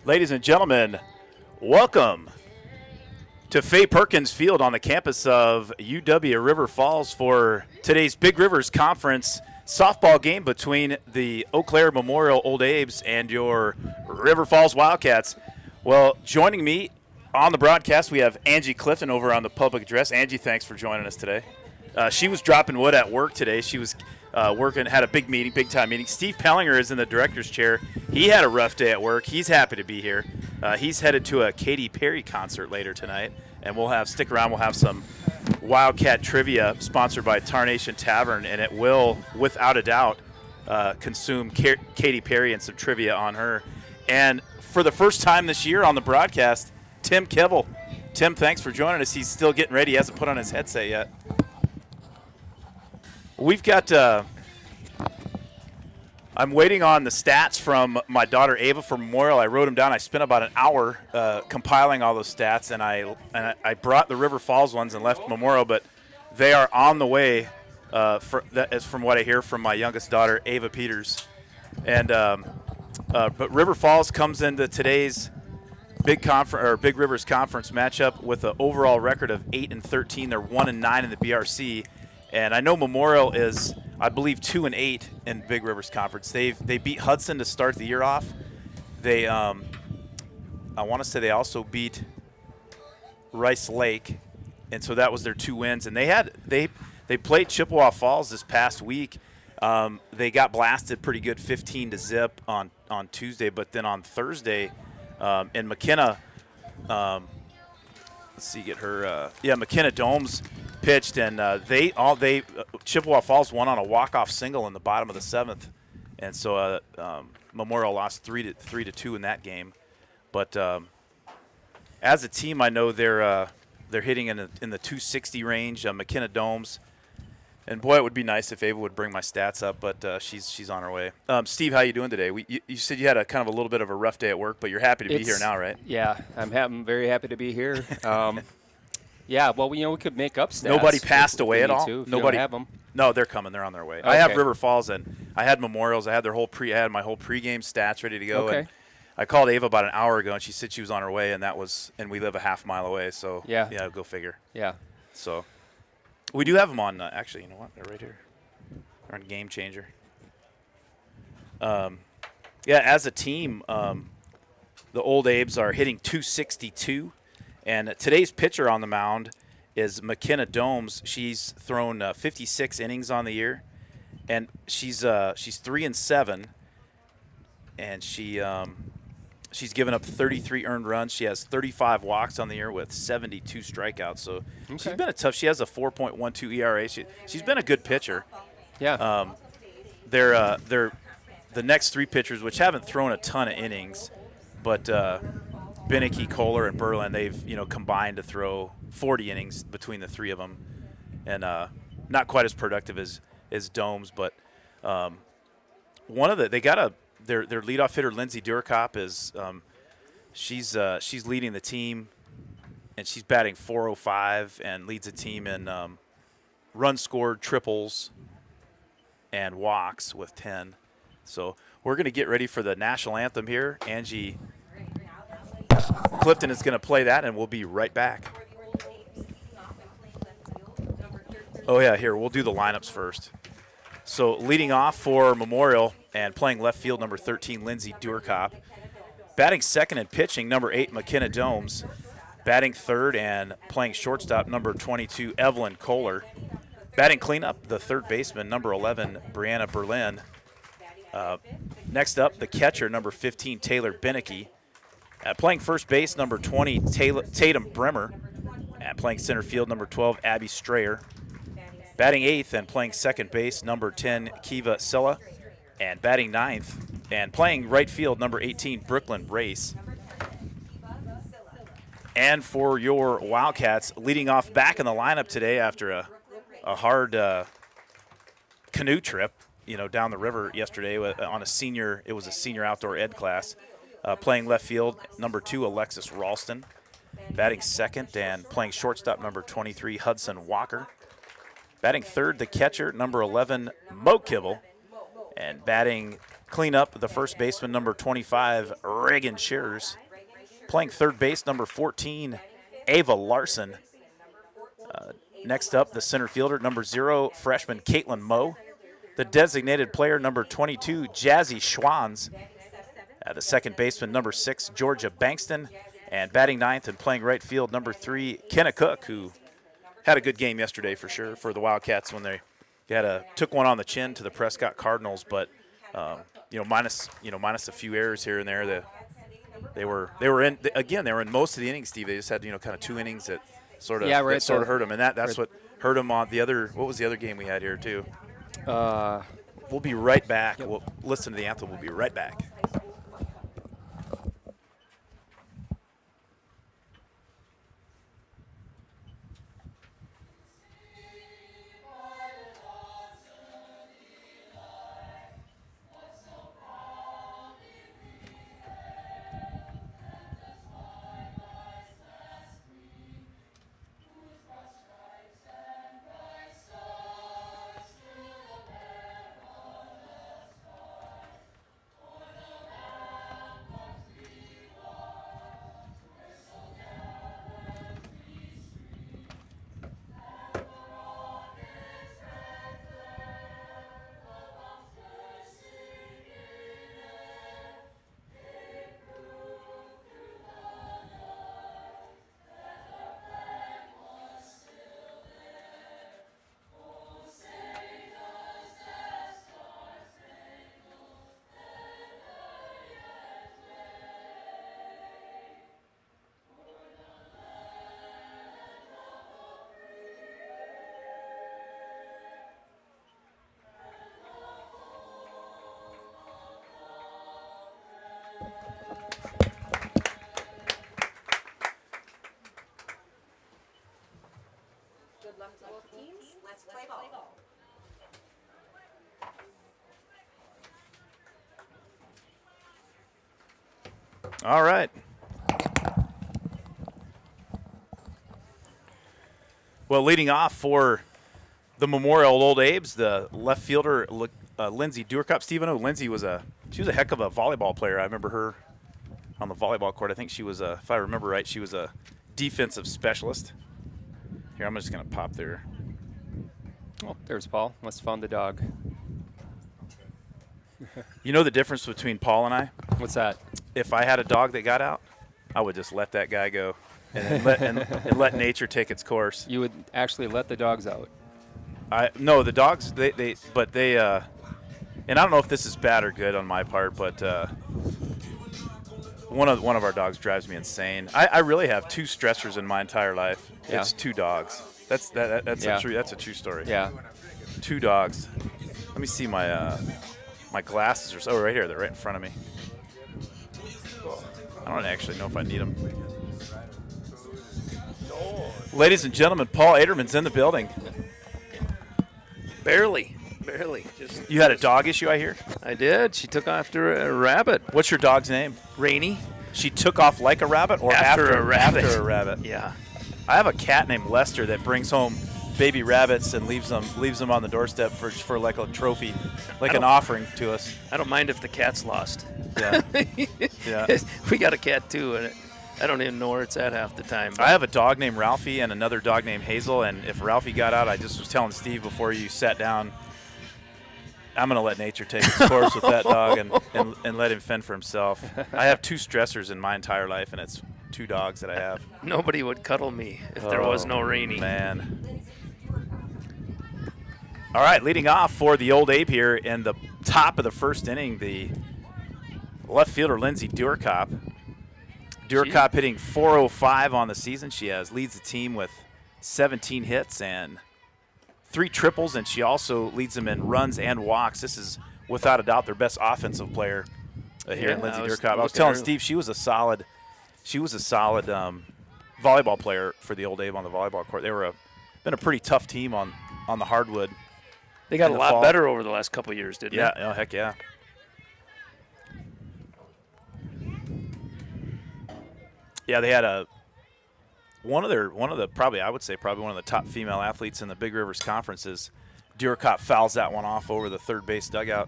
Ladies and gentlemen, welcome to Fay Perkins Field on the campus of UW River Falls for today's Big Rivers Conference softball game between the Eau Claire Memorial Old Abes and your River Falls Wildcats. Well, joining me on the broadcast, we have Angie Clifton over on the public address. Angie, thanks for joining us today. She was dropping wood at work today. She was working, had a big meeting, big-time meeting. Steve Pellinger is in the director's chair. He had a rough day at work. He's happy to be here. He's headed to a Katy Perry concert later tonight, and stick around. We'll have some Wildcat trivia sponsored by Tarnation Tavern, and it will, without a doubt, consume Katy Perry and some trivia on her. And for the first time this year on the broadcast, Tim Kibble. Tim, thanks for joining us. He's still getting ready. He hasn't put on his headset yet. We've got I'm waiting on the stats from my daughter Ava for Memorial. I wrote them down. I spent about an hour compiling all those stats, and I brought the River Falls ones and left Memorial, but they are on the way, as from what I hear from my youngest daughter, Ava Peters. And but River Falls comes into today's Big Rivers Conference matchup with an overall record of 8-13. They're 1-9 in the BRC. And I know Memorial is, I believe, 2-8 in Big Rivers Conference. They beat Hudson to start the year off. They, I want to say they also beat Rice Lake, and so that was their 2 wins. And they played Chippewa Falls this past week. They got blasted pretty good, 15-0 on Tuesday, but then on Thursday, and McKenna, McKenna Domes pitched, and Chippewa Falls won on a walk-off single in the bottom of the 7th, and so Memorial lost 3-2 in that game. But as a team, I know they're hitting in the 260 range. McKenna Domes, and boy, it would be nice if Ava would bring my stats up, but she's on her way. Steve, how you doing today? You said you had a kind of a little bit of a rough day at work, but you're happy to be here now, right? Yeah, I'm very happy to be here. Yeah, well, we could make up stats. Nobody passed away at all. Nobody have them. No, they're coming. They're on their way. Okay. I have River Falls, and I had Memorials. I had I had my whole pregame stats ready to go. Okay. And I called Ava about an hour ago, and she said she was on her way, and we live a half mile away. So yeah, go figure. Yeah. So we do have them on. Actually, you know what? They're right here. They're on Game Changer. As a team, the Old Abes are hitting 262. And today's pitcher on the mound is McKenna Domes. She's thrown 56 innings on the year, and she's 3-7, and she's given up 33 earned runs. She has 35 walks on the year with 72 strikeouts. So she's been She has a 4.12 ERA. She's been a good pitcher. Yeah. They're the next 3 pitchers, which haven't thrown a ton of innings, but. Beneke, Kohler, and Berlin, they've combined to throw 40 innings between the 3 of them, and not quite as productive as Domes, but their leadoff hitter Lindsay Durkop is she's leading the team, and she's batting .405 and leads the team in runs scored, triples, and walks with 10. So we're going to get ready for the national anthem here. Angie Clifton is going to play that, and we'll be right back. Oh, yeah, here, we'll do the lineups first. So leading off for Memorial and playing left field, number 13, Lindsay Durkop. Batting second and pitching, number 8, McKenna Domes. Batting third and playing shortstop, number 22, Evelyn Kohler. Batting cleanup, the third baseman, number 11, Brianna Berlin. Next up, the catcher, number 15, Taylor Beneke. Playing first base, number 20, Tatum Bremer. And playing center field, number 12, Abby Strayer. Batting eighth and playing second base, number 10, Kiva Silla. And batting ninth and playing right field, number 18, Brooklyn Race. And for your Wildcats, leading off back in the lineup today after a hard canoe trip, down the river yesterday on a senior outdoor ed class. Playing left field, number 2, Alexis Ralston. Batting second and playing shortstop, number 23, Hudson Walker. Batting third, the catcher, number 11, Mo Kibble. And batting clean up the first baseman, number 25, Reagan Shears. Playing third base, number 14, Ava Larson. Next up, the center fielder, number 0, freshman Caitlin Moe. The designated player, number 22, Jazzy Schwans. The second baseman, number 6, Georgia Bankston. And batting ninth and playing right field, number 3, Kenna Cook, who had a good game yesterday for sure for the Wildcats when they took one on the chin to the Prescott Cardinals, but minus a few errors here and there. They were in most of the innings, Steve. They just had kind of 2 innings that sort of hurt them, and that's what hurt them on the other. What was the other game we had here too? We'll be right back. We'll listen to the anthem. We'll be right back. Let's play ball. All right. Well, leading off for the Memorial Old Abes, the left fielder Lindsay Duerkop. Steve, I know Lindsay she was a heck of a volleyball player. I remember her on the volleyball court. I think she was if I remember right, she was a defensive specialist. Here, I'm just going to pop there. Oh, there's Paul. Must have found the dog. You know the difference between Paul and I? What's that? If I had a dog that got out, I would just let that guy go and let nature take its course. You would actually let the dogs out? No, the dogs, they and I don't know if this is bad or good on my part, but one of our dogs drives me insane. I really have 2 stressors in my entire life. Yeah. It's 2 dogs. That's a true story. Yeah. 2 dogs. Let me see my my glasses right here. They're right in front of me. I don't actually know if I need them. Ladies and gentlemen, Paul Aderman's in the building. Barely. You had a dog issue, I hear? I did. She took after a rabbit. What's your dog's name? Rainy. She took off like a rabbit or after a rabbit? After a rabbit. Yeah. I have a cat named Lester that brings home baby rabbits and leaves them on the doorstep for like a trophy, like an offering to us. I don't mind if the cat's lost. Yeah. Yeah. We got a cat too, and I don't even know where it's at half the time. I have a dog named Ralphie and another dog named Hazel, and if Ralphie got out, I just was telling Steve before you sat down, I'm going to let nature take its course with that dog and let him fend for himself. I have 2 stressors in my entire life, and it's 2 dogs that I have. Nobody would cuddle me if there was no Rainy. Man. All right, leading off for the Old Abe here in the top of the first inning, the left fielder Lindsay Duerkop. Duerkop hitting .405 on the season. She leads the team with 17 hits and 3 triples, and she also leads them in runs and walks. This is without a doubt their best offensive player here in Lindsay Duerkop. I was telling Steve she was a solid volleyball player for the Old Abe on the volleyball court. They were been a pretty tough team on the hardwood. They got a lot better over the last couple of years, didn't they? Yeah, oh, heck yeah. Yeah, they had one of the probably one of the top female athletes in the Big Rivers Conference. Duerkop fouls that one off over the third base dugout.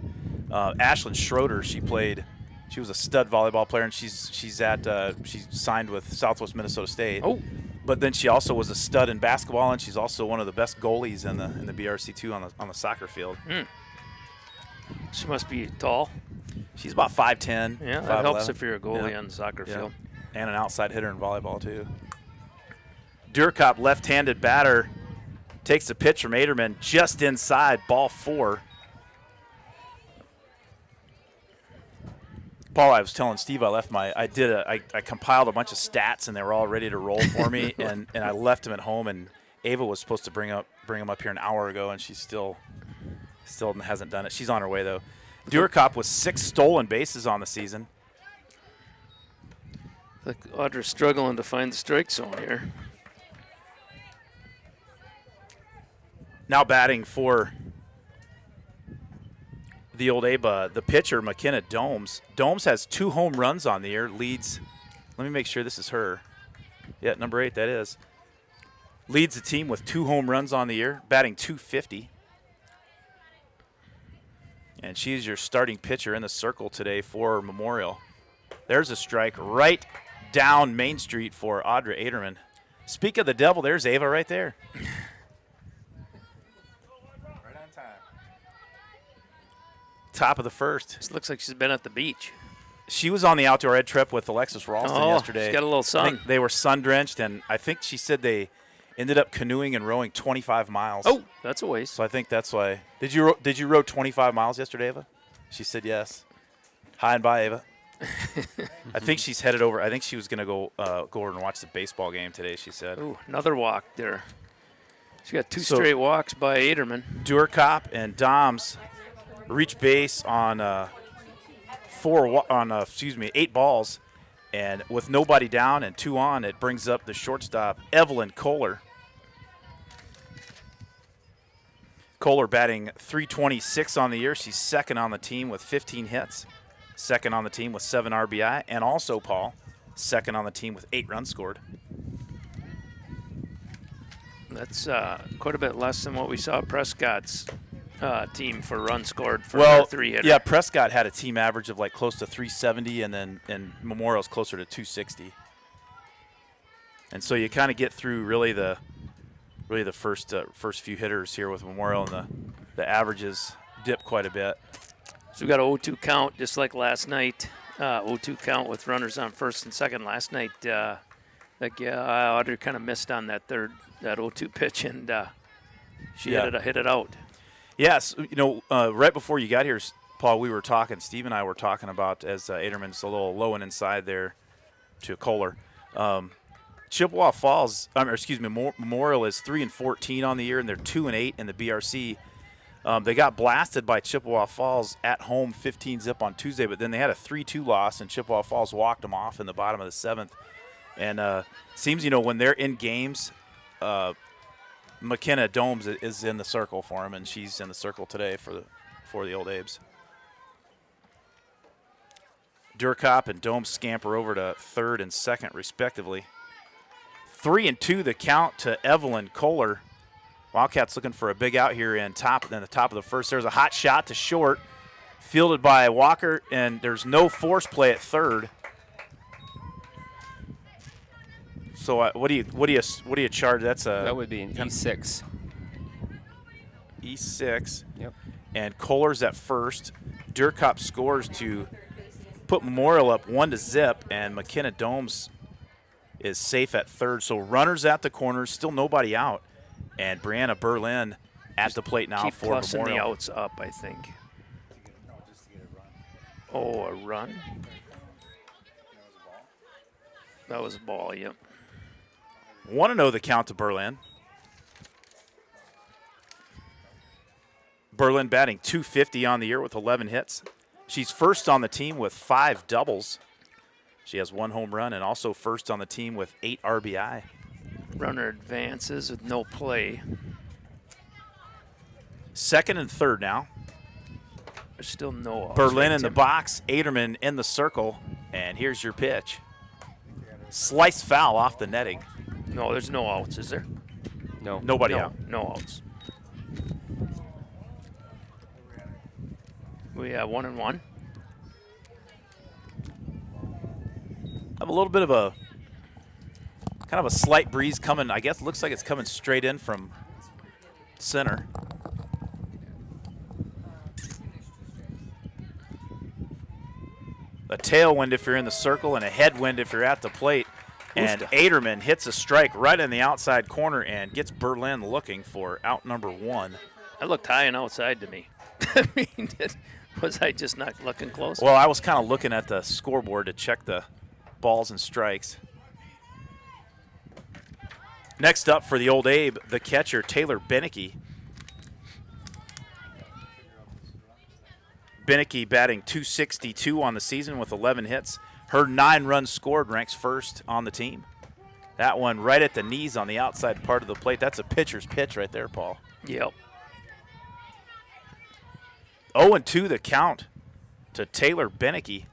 Ashlyn Schroeder, she was a stud volleyball player, and she's signed with Southwest Minnesota State. Oh. But then she also was a stud in basketball, and she's also one of the best goalies in the BRC2 on the soccer field. She must be tall. She's about 5'10". Yeah, 5'11". that helps if you're a goalie Yeah. on the soccer field. And an outside hitter in volleyball, too. Durkop, left-handed batter, takes a pitch from Aderman just inside, ball 4. Paul, I was telling Steve I compiled a bunch of stats, and they were all ready to roll for me, and I left them at home, and Ava was supposed to bring them up here an hour ago, and she still hasn't done it. She's on her way, though. Durkop with 6 stolen bases on the season. Like Audra's struggling to find the strike zone here. Now batting for the old Aba, the pitcher, McKenna Domes. Domes has 2 home runs on the year, leads. Let me make sure this is her. Yeah, number 8, that is. Leads the team with 2 home runs on the year, batting .250. And she's your starting pitcher in the circle today for Memorial. There's a strike right down Main Street for Audra Aderman. Speak of the devil, there's Ava right there. Right on time. Top of the first. This looks like she's been at the beach. She was on the outdoor ed trip with Alexis Ralston yesterday. She's got a little I sun. think they were sun-drenched, and I think she said they ended up canoeing and rowing 25 miles. Oh, that's a waste. So I think that's why. Did you row 25 miles yesterday, Ava? She said yes. Hi and bye, Ava. I think she's headed over. I think she was going to go over and watch the baseball game today, she said. Ooh, another walk there. She got 2 So- straight walks by Aderman. Durkop and Doms reach base on 8 balls, and with nobody down and 2 on, it brings up the shortstop, Evelyn Kohler. Kohler batting .326 on the year. She's second on the team with 15 hits, second on the team with 7 RBI, and also, Paul, second on the team with 8 runs scored. That's quite a bit less than what we saw Prescott's team for runs scored for Well, their 3-hitter. yeah, Prescott had a team average of like close to 370, and Memorial's closer to 260. And so you kind of get through really the first few hitters here with Memorial, and the averages dip quite a bit. So we got a 0-2 count just like last night. 0-2 count with runners on first and second. Last night, Audrey kind of missed on that 0-2 pitch, and she hit it out. Yes, right before you got here, Paul, Steve and I were talking about, as Aderman's a little low and inside there to Kohler. Chippewa Falls, Memorial is 3-14 on the year, and they're 2-8 in the BRC. They got blasted by Chippewa Falls at home 15-zip on Tuesday, but then they had a 3-2 loss, and Chippewa Falls walked them off in the bottom of the 7th. And seems, when they're in games, McKenna Domes is in the circle for him, and she's in the circle today for the Old Abes. Durkop and Domes scamper over to third and second, respectively. 3-2 the count to Evelyn Kohler. Wildcats looking for a big out here in the top of the first. There's a hot shot to short, fielded by Walker, and there's no force play at third. So what do you charge? That would be an E6. E6. Yep. And Kohler's at first. Durkop scores to put Memorial up 1-0, and McKenna Domes is safe at third. So runners at the corners, still nobody out. And Brianna Berlin at the plate now Keep for plussing Memorial. the outs up, I think. Oh, a run? That was a ball, yep. Want to know the count to Berlin. Berlin batting .250 on the year with 11 hits. She's first on the team with 5 doubles. She has 1 home run, and also first on the team with 8 RBI. Runner advances with no play. Second and third now. There's still no outs. Berlin right, in the Tim? box, Aderman in the circle, and here's your pitch. Slice foul off the netting. No, there's no outs, is there? No. Nobody no, out. no outs. We have 1-1. Have a little bit of a kind of a slight breeze coming. I guess looks like it's coming straight in from center. A tailwind if you're in the circle and a headwind if you're at the plate. And Aderman hits a strike right in the outside corner and gets Berlin looking for out number 1. That looked high and outside to me. I mean, was I just not looking close? Well, I was kind of looking at the scoreboard to check the balls and strikes. Next up for the Old Abe, the catcher, Taylor Beneke. Beneke batting .262 on the season with 11 hits. Her 9 runs scored ranks first on the team. That one right at the knees on the outside part of the plate. That's a pitcher's pitch right there, Paul. Yep. 0-2 the count to Taylor Beneke.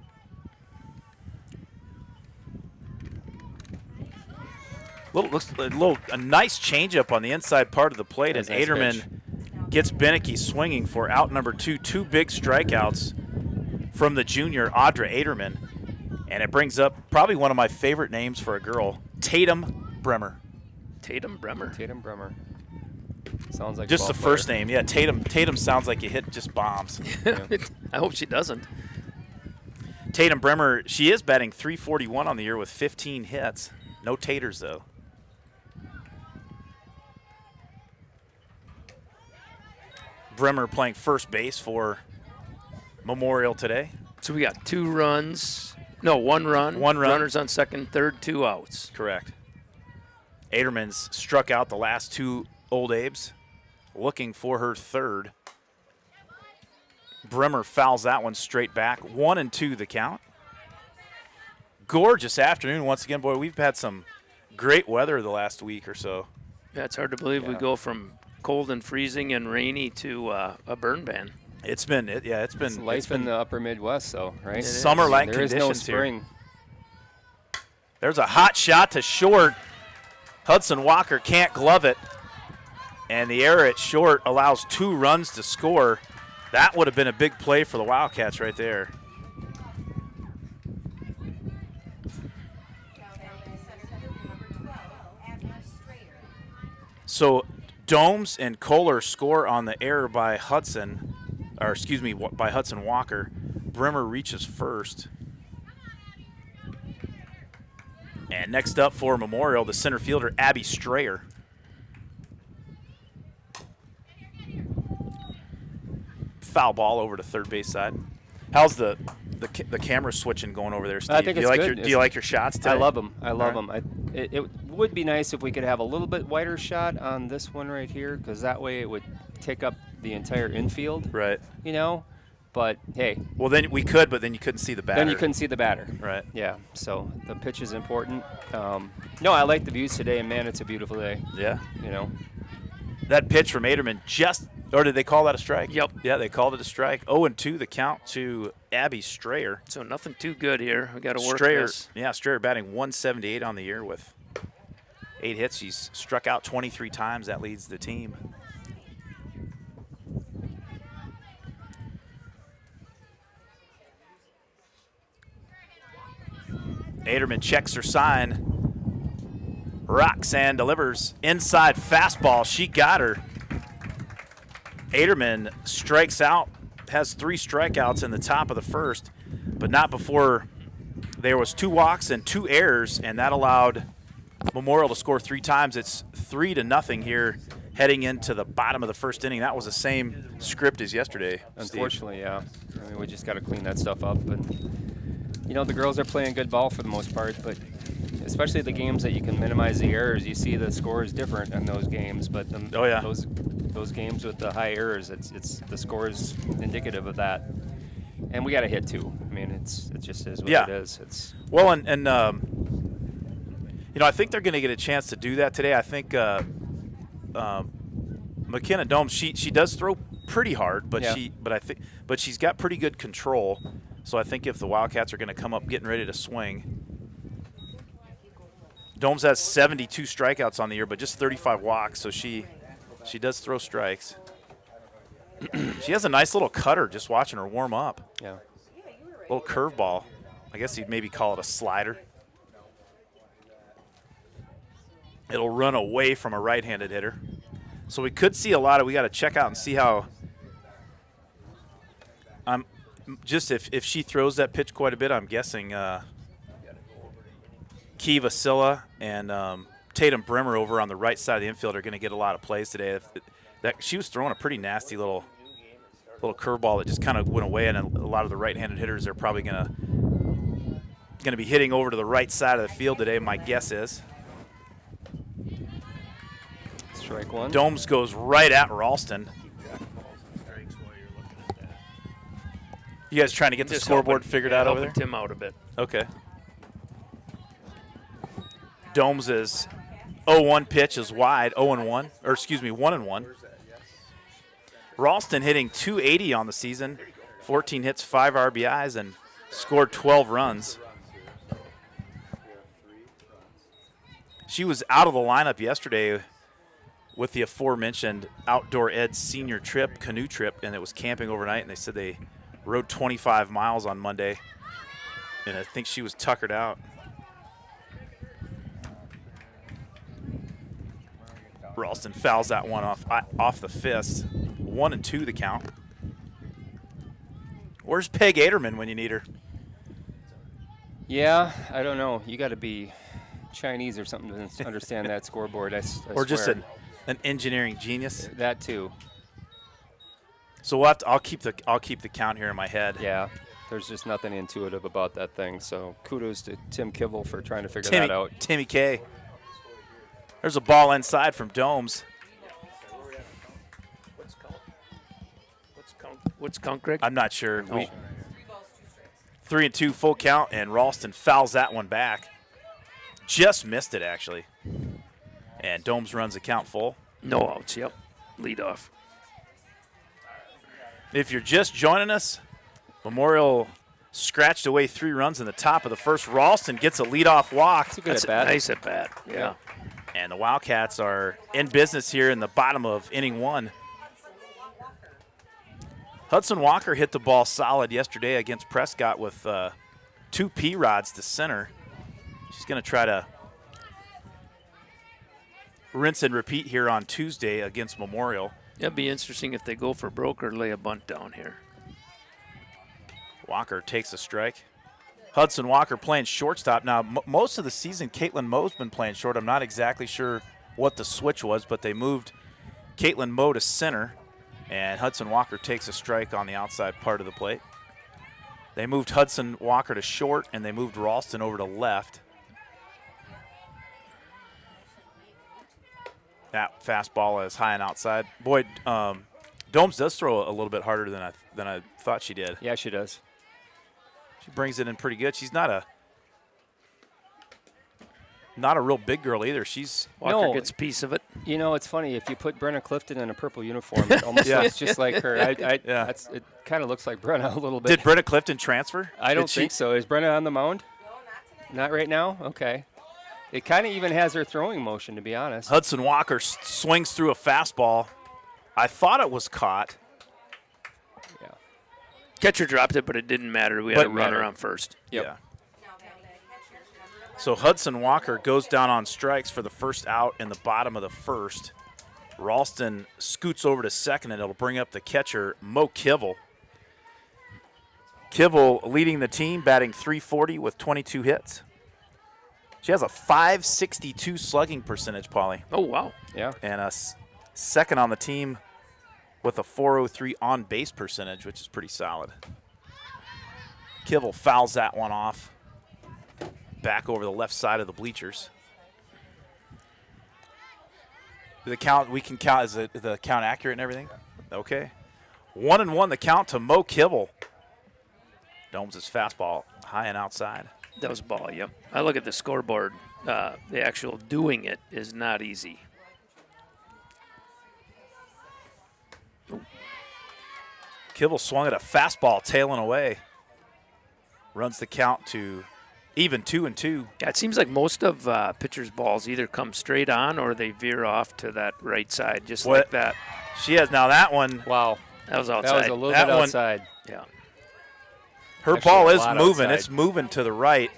A nice changeup on the inside part of the plate, and Nice Aderman gets Beneke swinging for out number 2. 2 big strikeouts from the junior, Audra Aderman. And it brings up probably one of my favorite names for a girl, Tatum Bremer. Tatum Bremer. Tatum Bremer. Sounds like Just a the ball first player. name. Yeah, Tatum. Tatum sounds like you hit just bombs. I hope she doesn't. Tatum Bremer, she is batting .341 on the year with 15 hits. No taters, though. Bremer playing first base for Memorial today. So we got 2 runs. No, 1 run. 1 run. Runners on second, third, 2 outs. Correct. Aderman's struck out the last 2 Old Abes, looking for her third. Bremer fouls that one straight back. 1-2 the count. Gorgeous afternoon once again. Boy, we've had some great weather the last week or so. Yeah, it's hard to believe we go from cold and freezing and rainy to a burn ban. It's been Life in the upper Midwest, though, right? summer-like There is no conditions here. spring. There's a hot shot to short. Hudson Walker can't glove it. And the error at short allows 2 runs to score. That would have been a big play for the Wildcats right there. So Domes and Kohler score on the error by Hudson, or excuse me, by Hudson Walker. Bremer reaches first. And next up for Memorial, the center fielder, Abby Strayer. Foul ball over to third base side. How's the camera switching going over there, Steve? I think do you it's like good. Do you like your shots today? I love them. I love All them. It would be nice if we could have a little bit wider shot on this one right here, because that way it would take up the entire infield. Right. You know, but hey. Well, then we could, but then you couldn't see the batter. Then you couldn't see the batter. Right. Yeah. So the pitch is important. No, I like the views today, and man, it's a beautiful day. Yeah. You know. That pitch from Aderman or did they call that a strike? Yep. Yeah, they called it a strike. 0-2 the count to Abby Strayer. So nothing too good here. We got to work Strayer, this. yeah, Strayer batting 178 on the year with 8 hits. She's struck out 23 times. That leads the team. Aderman checks her sign. Roxanne delivers inside fastball. She got her. Aderman strikes out, has 3 strikeouts in the top of the first, but not before there was 2 walks and 2 errors, and that allowed Memorial to score 3 times. It's 3-0 here heading into the bottom of the first inning. That was the same script as yesterday, Unfortunately, yeah. I mean, we just got to clean that stuff up. And, you know, the girls are playing good ball for the most part, but especially the games that you can minimize the errors, you see the score is different in those games. But those games with the high errors, it's the score is indicative of that. And we got to hit too. I mean, it just is what it is. It's well, and you know, I think they're going to get a chance to do that today. I think McKenna Domes, she does throw pretty hard, but she's got pretty good control. So I think if the Wildcats are going to come up getting ready to swing. Domes has 72 strikeouts on the year, but just 35 walks, so she does throw strikes. She has a nice little cutter just watching her warm up. Yeah. Little curveball. I guess you'd maybe call it a slider. It'll run away from a right-handed hitter. So we could see a lot of, we got to check out and see how, just if she throws that pitch quite a bit, I'm guessing Key Vasilla and Tatum Brimmer over on the right side of the infield are going to get a lot of plays today. She was throwing a pretty nasty little curveball that just kind of went away, and a lot of the right-handed hitters are probably going to be hitting over to the right side of the field today, my guess is. Strike one. Domes goes right at Ralston. You guys trying to get the scoreboard figured out over there? Tim out a bit. Okay. Domes is 0-1 pitch is wide, 0-1, or excuse me, 1-1. Ralston hitting .280 on the season, 14 hits, 5 RBIs, and scored 12 runs. She was out of the lineup yesterday with the aforementioned Outdoor Ed senior trip, canoe trip, and it was camping overnight, and they said they rode 25 miles on Monday, and I think she was tuckered out. Ralston fouls that one off the fist. 1-2 the count. Where's Peg Aderman when you need her? Yeah, I don't know. You got to be Chinese or something to understand that scoreboard. I or just swear. an engineering genius. That too. So I'll keep the count here in my head. Yeah, there's just nothing intuitive about that thing. So kudos to Tim Kivel for trying to figure that out. Timmy K. There's a ball inside from Domes. What's count, Greg? I'm not sure. No. 3-2 full count, and Ralston fouls that one back. Just missed it, actually. And Domes runs the count full. No outs, yep. Lead off. If you're just joining us, Memorial scratched away 3 runs in the top of the first. Ralston gets a leadoff walk. That's a good That's at bat. nice at bat, yeah. And the Wildcats are in business here in the bottom of inning 1. Hudson Walker hit the ball solid yesterday against Prescott with 2 P-rods to center. She's going to try to rinse and repeat here on Tuesday against Memorial. It'd be interesting if they go for broke or lay a bunt down here. Walker takes a strike. Hudson Walker playing shortstop. Now, most of the season, Caitlin Moe's been playing short. I'm not exactly sure what the switch was, but they moved Caitlin Moe to center, and Hudson Walker takes a strike on the outside part of the plate. They moved Hudson Walker to short, and they moved Ralston over to left. That fastball is high and outside. Boy, Domes does throw a little bit harder than I thought she did. Yeah, she does. She brings it in pretty good. She's not a real big girl either. Walker gets a piece of it. You know, it's funny. If you put Brenna Clifton in a purple uniform, it almost looks just like her. Yeah. It kind of looks like Brenna a little bit. Did Brenna Clifton transfer? I don't think so. Is Brenna on the mound? No, not right now? Okay. It kind of even has her throwing motion, to be honest. Hudson Walker swings through a fastball. I thought it was caught. Yeah. Catcher dropped it, but it didn't matter. We had a runner on first. Yep. Yeah. So Hudson Walker goes down on strikes for the first out in the bottom of the first. Ralston scoots over to second, and it'll bring up the catcher, Mo Kivel. Kivel leading the team, batting .340 with 22 hits. She has a .562 slugging percentage, Paulie. Oh, wow. Yeah. And second on the team with a .403 on-base percentage, which is pretty solid. Kivel fouls that one off back over the left side of the bleachers. The count, we can count, is the count accurate and everything? Okay. 1-1 the count to Mo Kivel. Domes' fastball high and outside. That was ball, yep. I look at the scoreboard. The actual doing it is not easy. Kivel swung at a fastball, tailing away. Runs the count to even 2-2. Yeah, it seems like most of pitchers' balls either come straight on or they veer off to that right side, just like that. She has now that one. Wow. That was outside. That was a little That bit one- outside. Yeah. Her Actually, ball a is lot moving. outside. It's moving to the right.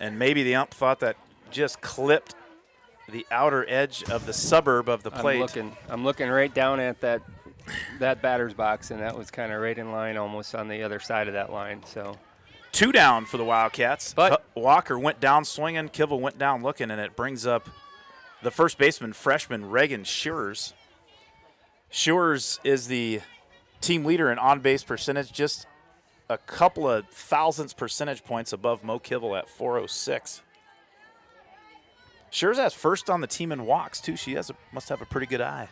And maybe the ump thought that just clipped the outer edge of the suburb of the plate. I'm looking right down at that batter's box, and that was kind of right in line, almost on the other side of that line. So 2 down for the Wildcats. But- Walker went down swinging. Kivel went down looking, and it brings up the first baseman, freshman Reagan Shearers. Shearers is the team leader in on-base percentage, just a couple of thousandths percentage points above Mo Kivel at 406. Shearers has first on the team in walks, too. She must have a pretty good eye.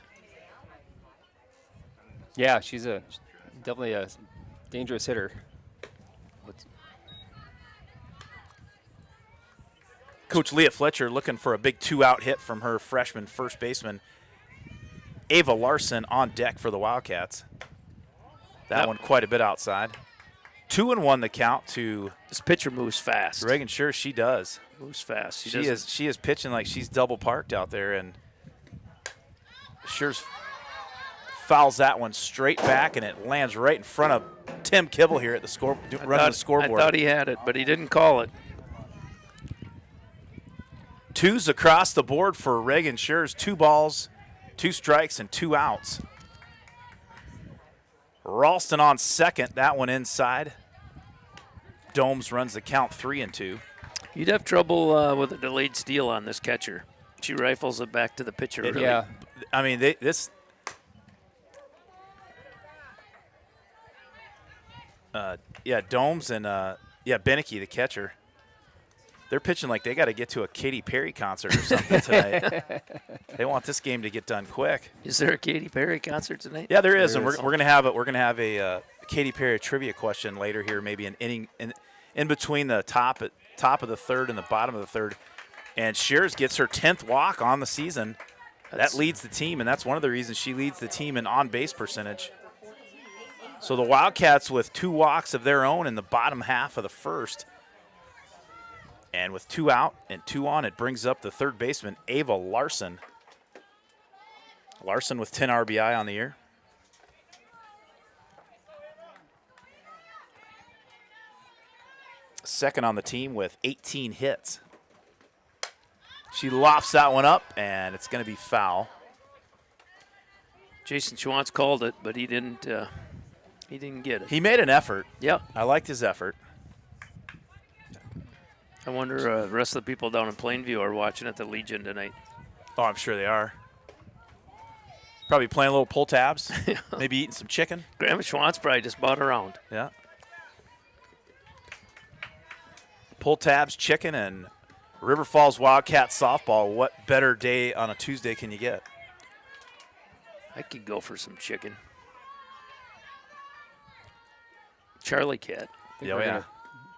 yeah, she's definitely a dangerous hitter. Coach Leah Fletcher looking for a big 2-out hit from her freshman first baseman, Ava Larson, on deck for the Wildcats. That one quite a bit outside. 2-1 the count to This pitcher moves fast. Reagan. Sure, she does. Moves fast. She is pitching like she's double parked out there, and Shears fouls that one straight back, and it lands right in front of Tim Kivel here at the running the scoreboard. I thought he had it, but he didn't call it. 2s across the board for Reagan Shears. 2 balls, 2 strikes, and 2 outs. Ralston on second. That one inside. Domes runs the count 3-2. You'd have trouble with a delayed steal on this catcher. She rifles it back to the pitcher. Really. Yeah, I mean, Domes and Beneke, the catcher. They're pitching like they got to get to a Katy Perry concert or something tonight. They want this game to get done quick. Is there a Katy Perry concert tonight? Yeah, there is, There and is. we're gonna have a Katy Perry trivia question later here, maybe an inning in between the top of the third and the bottom of the third. And Shears gets her 10th walk on the season. That leads the team, and that's one of the reasons she leads the team in on-base percentage. So the Wildcats with 2 walks of their own in the bottom half of the first. And with 2 out and 2 on, it brings up the third baseman, Ava Larson. Larson with 10 RBI on the year. Second on the team with 18 hits. She lofts that one up, and it's going to be foul. Jason Schwantz called it, but he didn't get it. He made an effort. Yeah. I liked his effort. I wonder the rest of the people down in Plainview are watching at the Legion tonight. Oh, I'm sure they are. Probably playing a little pull tabs, maybe eating some chicken. Grandma Schwantz probably just bought around. Yeah. Pull tabs, chicken, and River Falls Wildcat softball. What better day on a Tuesday can you get? I could go for some chicken. Charlie Cat. I think Yeah, we're yeah. gonna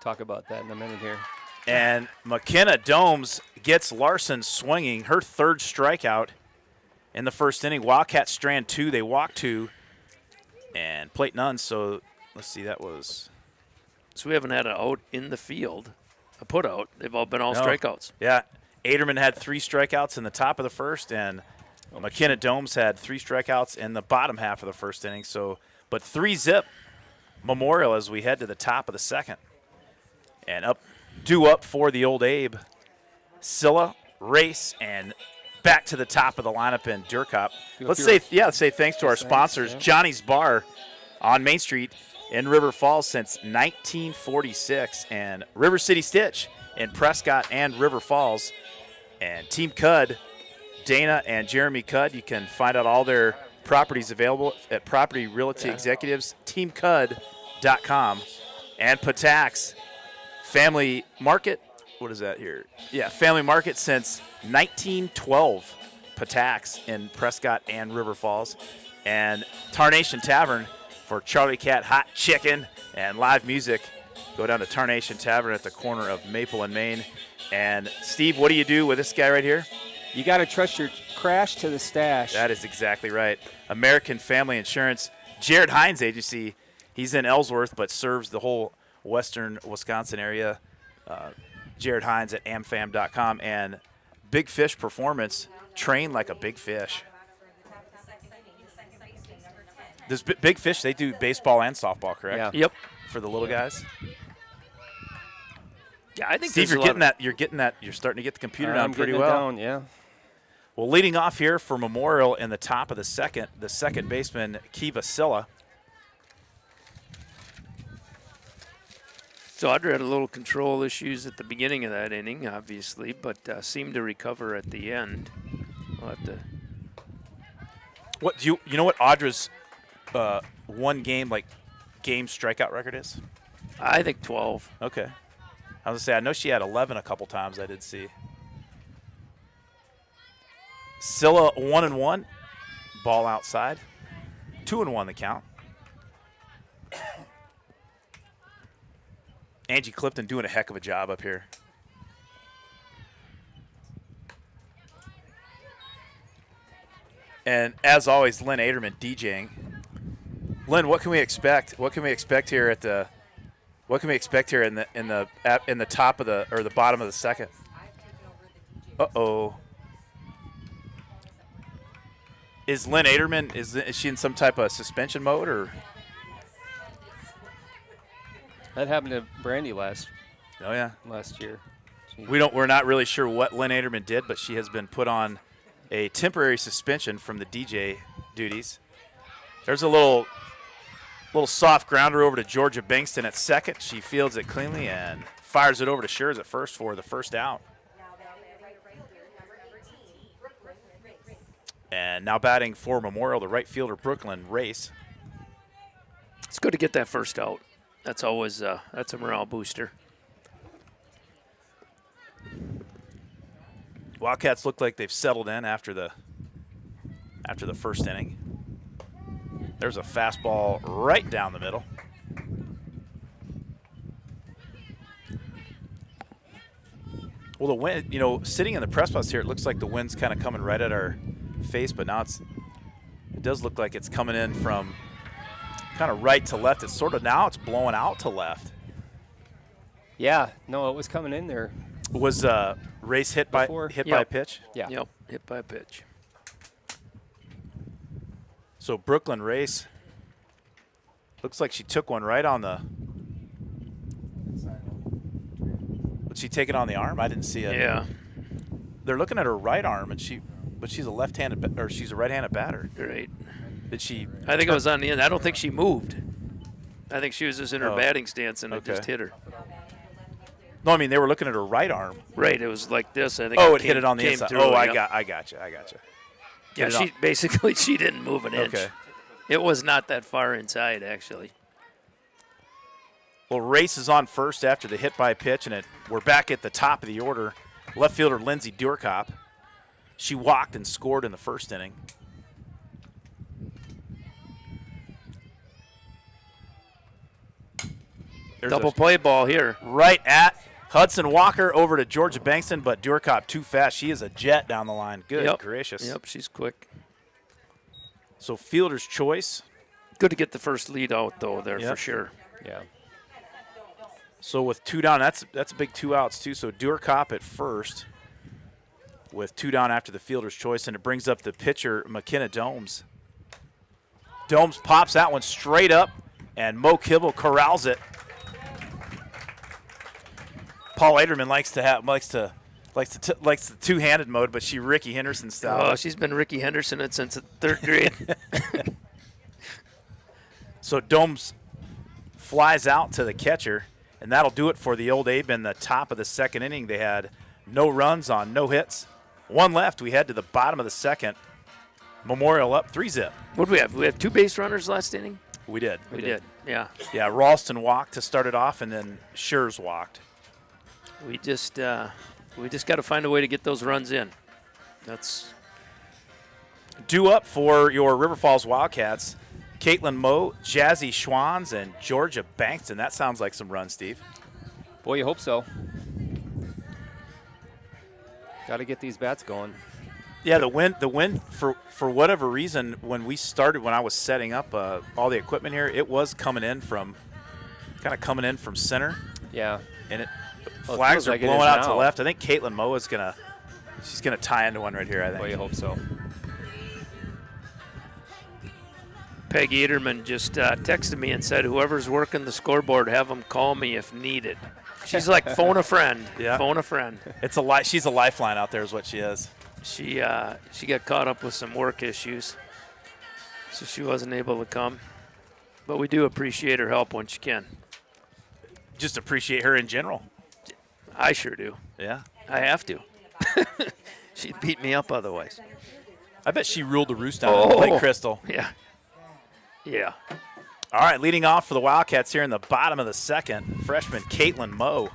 talk about that in a minute here. And McKenna Domes gets Larson swinging, her 3rd strikeout in the first inning. Wildcats strand 2, they walk 2, and plate none. So let's see, that was So we haven't had an out in the field, a put out. They've all been all No. strikeouts. Yeah, Aderman had 3 strikeouts in the top of the first, and McKenna Domes had 3 strikeouts in the bottom half of the first inning. So, but 3-zip Memorial as we head to the top of the second, and due up for the old Abe, Scylla, Race, and back to the top of the lineup in Durkop. Let's say thanks to our sponsors, Johnny's Bar on Main Street in River Falls since 1946, and River City Stitch in Prescott and River Falls, and Team Cud, Dana and Jeremy Cud. You can find out all their properties available at Property Realty Executives, teamcud.com, and Patax Family Market. What is that here? Yeah, Family Market since 1912. Patax in Prescott and River Falls, and Tarnation Tavern for Charlie Cat hot chicken and live music. Go down to Tarnation Tavern at the corner of Maple and Main. And Steve, what do you do with this guy right here? You got to trust your crash to the stash. That is exactly right. American Family Insurance. Jared Hines Agency. He's in Ellsworth, but serves the whole western Wisconsin area. Jared Hines at amfam.com. And Big Fish Performance. Train like a big fish. This Big Fish, they do baseball and softball, correct? Yeah. Yep. For the little guys. Yeah, I think Steve, there's you're a lot getting that. You're getting that. You're starting to get the computer down I'm pretty getting it well. down, yeah. Well, leading off here for Memorial in the top of the second baseman, Kiva Silla. So Audrey had a little control issues at the beginning of that inning, obviously, but seemed to recover at the end. We'll have to. What do you know? What Audra's one game strikeout record is? I think 12. Okay. I was gonna say I know she had 11 a couple times. I did see. Silla 1-1, ball outside. 2-1 the count. Angie Clifton doing a heck of a job up here. And as always, Lynn Aderman DJing. Lynn, what can we expect? What can we expect here at the? What can we expect here in the top of the or the bottom of the second? Uh-oh. Is Lynn Aderman is she in some type of suspension mode or? That happened to Brandy last year. Jeez. We're not really sure what Lynn Aderman did, but she has been put on a temporary suspension from the DJ duties. There's a little soft grounder over to Georgia Bankston at second. She fields it cleanly and fires it over to Schurz at first for the first out. And now batting for Memorial, the right fielder Brooklyn Race. It's good to get that first out. That's always that's a morale booster. Wildcats look like they've settled in after the first inning. There's a fastball right down the middle. Well, the wind, sitting in the press box here, it looks like the wind's kind of coming right at our face, but now it does look like it's coming in from kind of right to left. It's sort of now it's blowing out to left. Yeah, no, it was coming in there. Was Race hit by a pitch? Yeah. Yep, hit by a pitch. So Brooklyn Race looks like she took one right on the. Did she take it on the arm? I didn't see it. Yeah. They're looking at her right arm, and she's a left-handed or she's a right-handed batter. Right. Did she? I think it was on the end. I don't think she moved. I think she was just in her batting stance and it just hit her. No, I mean they were looking at her right arm. Right. It was like this. I think. Oh, it hit it on the inside. Through, Oh, yeah. I got you. Yeah, she didn't move an inch. Okay. It was not that far inside, actually. Well, Race is on first after the hit by pitch, and we're back at the top of the order. Left fielder Lindsay Durkop. She walked and scored in the first inning. There's Double play ball here. Right at Hudson Walker over to Georgia Bankston, but Durkop too fast. She is a jet down the line. Good gracious. Yep, she's quick. So fielder's choice. Good to get the first lead out, though, there for sure. Yeah. So with two down, that's a big 2 outs too. So Durkop at first with 2 down after the fielder's choice, and it brings up the pitcher McKenna Domes. Domes pops that one straight up, and Mo Kibble corrals it. Paul Aderman likes the two-handed mode, but she Ricky Henderson style. Oh, she's been Ricky Henderson since the 3rd grade. So Domes flies out to the catcher, and that'll do it for the Old Abe in the top of the second inning. They had no runs on no hits. 1 left. We head to the bottom of the second. Memorial up 3-zip. What do we have? We have 2 base runners last inning? We did. We did. Yeah. Yeah, Ralston walked to start it off, and then Schurz walked. We just got to find a way to get those runs in. That's due up for your River Falls Wildcats. Caitlin Moe, Jazzy Schwans, and Georgia Bankston. That sounds like some runs, Steve. Boy, you hope so. Got to get these bats going. Yeah, the wind for whatever reason, when I was setting up all the equipment here, it was coming in from center. Yeah. And flags are blowing out to left. I think Caitlin Moe is she's gonna tie into one right here, I think. Boy, you hope so. Peg Ederman just texted me and said, whoever's working the scoreboard, have them call me if needed. She's like, phone a friend. Yeah. Phone a friend. She's a lifeline out there is what she is. She got caught up with some work issues, so she wasn't able to come. But we do appreciate her help when she can. Just appreciate her in general. I sure do. Yeah. I have to. She'd beat me up otherwise. I bet she ruled the roost down in Lake Crystal. Yeah. Yeah. All right, leading off for the Wildcats here in the bottom of the second, freshman Caitlin Moe.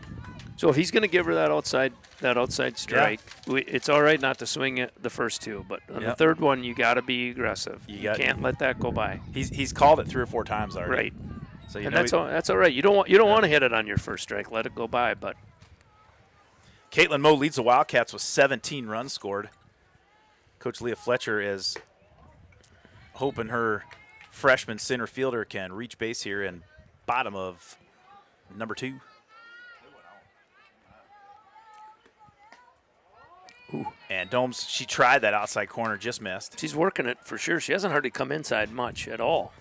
So if he's going to give her that outside strike, it's all right not to swing it the first two, but on the third one, you got to be aggressive. You can't let that go by. He's called it 3 or 4 times already. Right. So that's all right. You don't want to hit it on your first strike. Let it go by. But Caitlin Moe leads the Wildcats with 17 runs scored. Coach Leah Fletcher is hoping her freshman center fielder can reach base here in bottom of number 2. Ooh. And Domes, she tried that outside corner, just missed. She's working it for sure. She hasn't hardly come inside much at all.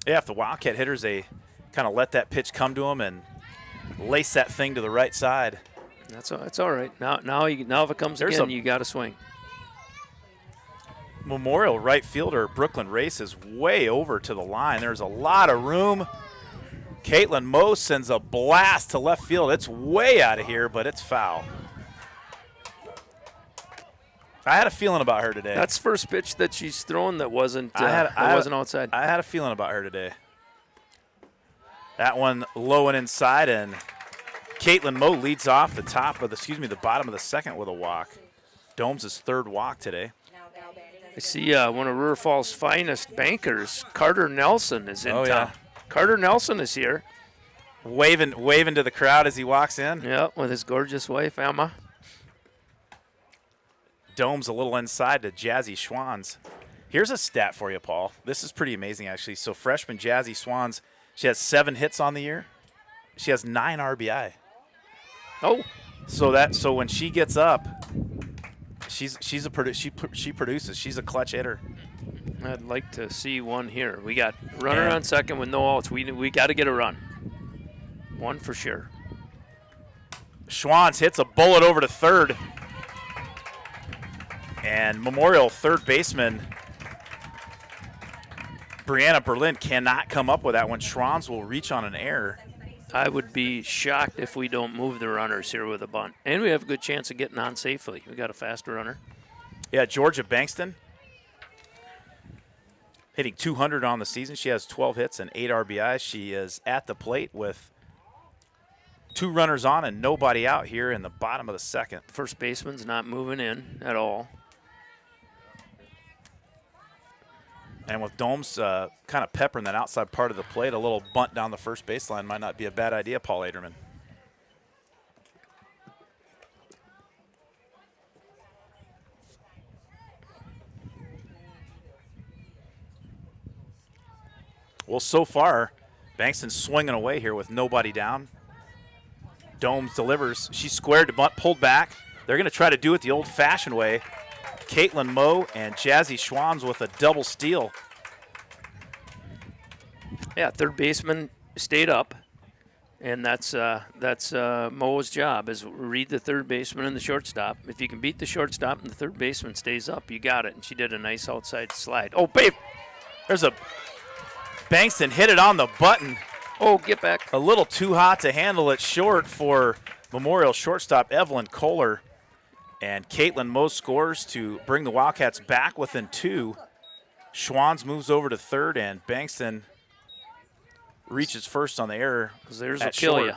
Yeah, if the Wildcat hitters, they kind of let that pitch come to them and lace that thing to the right side. That's all right. Now if it comes again, you got to swing. Memorial right fielder Brooklyn Race is way over to the line. There's a lot of room. Caitlin Moe sends a blast to left field. It's way out of here, but it's foul. I had a feeling about her today. That's first pitch that she's thrown that wasn't outside. I had a feeling about her today. That one low and inside, and Caitlin Moe leads off the bottom of the second with a walk. Domes' third walk today. I see one of River Falls' finest bankers, Carter Nelson, is in town. Yeah. Carter Nelson is here. Waving to the crowd as he walks in. Yeah, with his gorgeous wife, Emma. Domes a little inside to Jazzy Schwans. Here's a stat for you, Paul. This is pretty amazing, actually. So freshman Jazzy Schwans, she has 7 hits on the year. She has 9 RBI. Oh. So when she gets up, she produces. She's a clutch hitter. I'd like to see one here. We got runner on second with no outs. We got to get a run. One for sure. Schwans hits a bullet over to third. And Memorial third baseman Brianna Berlin cannot come up with that one. Schwans will reach on an error. I would be shocked if we don't move the runners here with a bunt. And we have a good chance of getting on safely. We got a fast runner. Yeah, Georgia Bankston hitting 200 on the season. She has 12 hits and 8 RBIs. She is at the plate with 2 runners on and nobody out here in the bottom of the second. First baseman's not moving in at all. And with Domes kind of peppering that outside part of the plate, a little bunt down the first baseline might not be a bad idea, Paul Aderman. Well, so far, Bankston's swinging away here with nobody down. Domes delivers. She's squared to bunt, pulled back. They're going to try to do it the old-fashioned way. Caitlin Moe and Jazzy Schwans with a double steal. Yeah, third baseman stayed up, and that's Moe's job is read the third baseman and the shortstop. If you can beat the shortstop and the third baseman stays up, you got it. And she did a nice outside slide. Oh, babe, there's a Bankston hit it on the button. Oh, get back. A little too hot to handle it short for Memorial shortstop Evelyn Kohler. And Caitlin Moe scores to bring the Wildcats back within 2. Schwans moves over to third, and Bankston reaches first on the error. There's a kill ya.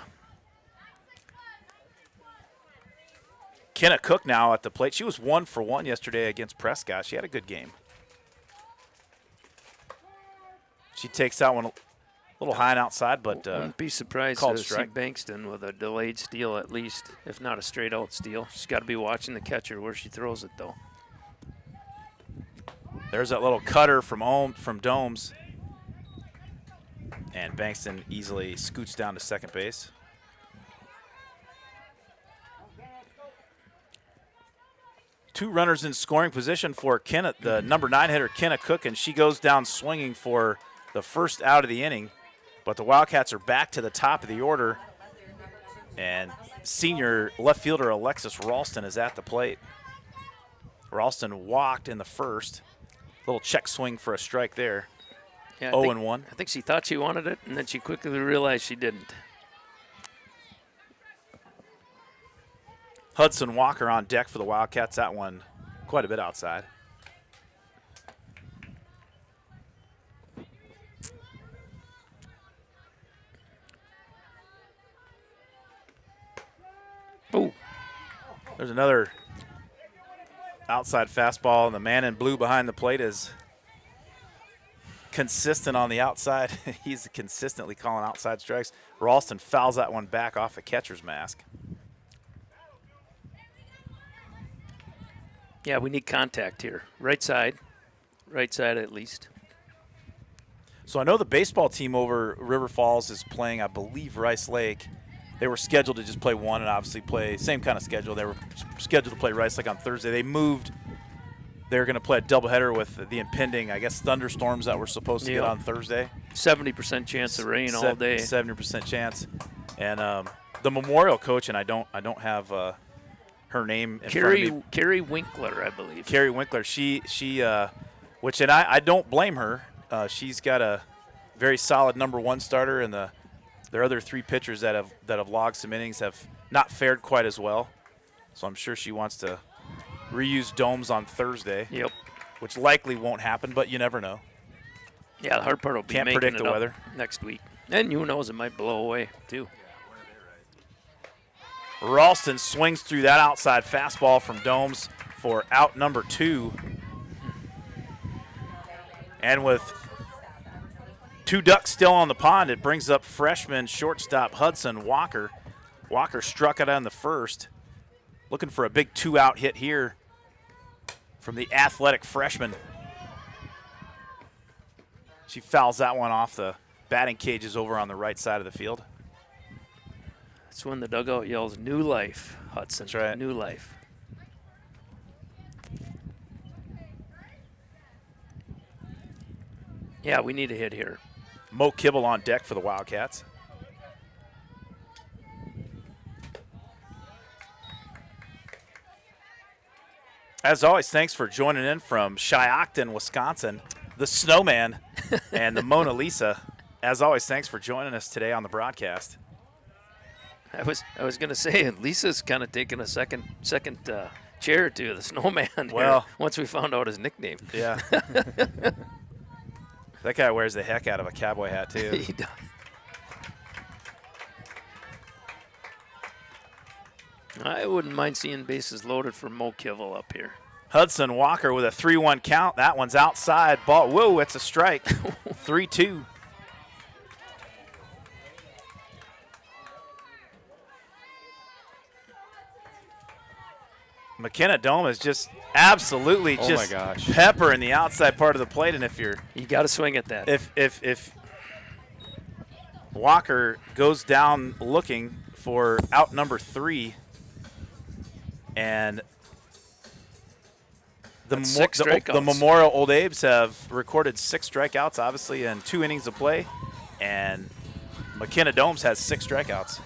Kenna Cook now at the plate. She was 1 for 1 yesterday against Prescott. She had a good game. She takes that one a little high and outside, but wouldn't be surprised to see Bankston with a delayed steal at least, if not a straight out steal. She's got to be watching the catcher where she throws it, though. There's that little cutter from Domes. And Bankston easily scoots down to second base. two runners in scoring position for Kenna, the number 9 hitter, Kenna Cook, and she goes down swinging for the first out of the inning. But the Wildcats are back to the top of the order, and senior left fielder Alexis Ralston is at the plate. Ralston walked in the first. Little check swing for a strike there. Yeah, 0-1. I think she thought she wanted it, and then she quickly realized she didn't. Hudson Walker on deck for the Wildcats. That one quite a bit outside. Oh, There's another outside fastball, and the man in blue behind the plate is consistent on the outside. He's consistently calling outside strikes. Ralston fouls that one back off the catcher's mask. yeah, we need contact here. Right side at least. So I know the baseball team over River Falls is playing, I believe, Rice Lake. They were scheduled to just play one and obviously play same kind of schedule. They were scheduled to play Rice Lake on Thursday. They moved. They're going to play a doubleheader with the impending, I guess, thunderstorms that were supposed to get on Thursday. 70% chance of rain all day. 70% chance. And the Memorial coach, and I don't have her name in front of me. Carrie Winkler, I believe. Carrie Winkler. She which, and I don't blame her. She's got a very solid number 1 starter, and their other 3 pitchers that have logged some innings have not fared quite as well. So I'm sure she wants to reuse domes on Thursday. Yep. Which likely won't happen, but you never know. Yeah, the hard part will be Can't making predict it the up weather. next week. And who knows, it might blow away too. Ralston swings through that outside fastball from Domes for out number 2. And with 2 ducks still on the pond, it brings up freshman shortstop Hudson Walker. Walker struck it on the first. Looking for a big 2-out hit here from the athletic freshman. She fouls that one off the batting cages over on the right side of the field. That's when the dugout yells, "New life, Hudson." That's right. New life. Yeah, we need a hit here. Mo Kibble on deck for the Wildcats. As always, thanks for joining in from Shiocton, Wisconsin, the Snowman and the Mona Lisa. As always, thanks for joining us today on the broadcast. I was going to say, Lisa's kind of taking a second chair to the Snowman Well, here, once we found out his nickname. Yeah. That guy wears the heck out of a cowboy hat, too. He does. I wouldn't mind seeing bases loaded for Mo Kibble up here. Hudson Walker with a 3-1 count. That one's outside. Ball. Whoa, it's a strike. 3-2. McKenna Dome is just absolutely Oh just my gosh. peppering the outside part of the plate, and if you're You got to swing at that. if Walker goes down looking for out number 3, and That's 6 the strikeouts. Memorial Old Abes have recorded 6 strikeouts, obviously, in 2 innings of play, and McKenna Domes has 6 strikeouts.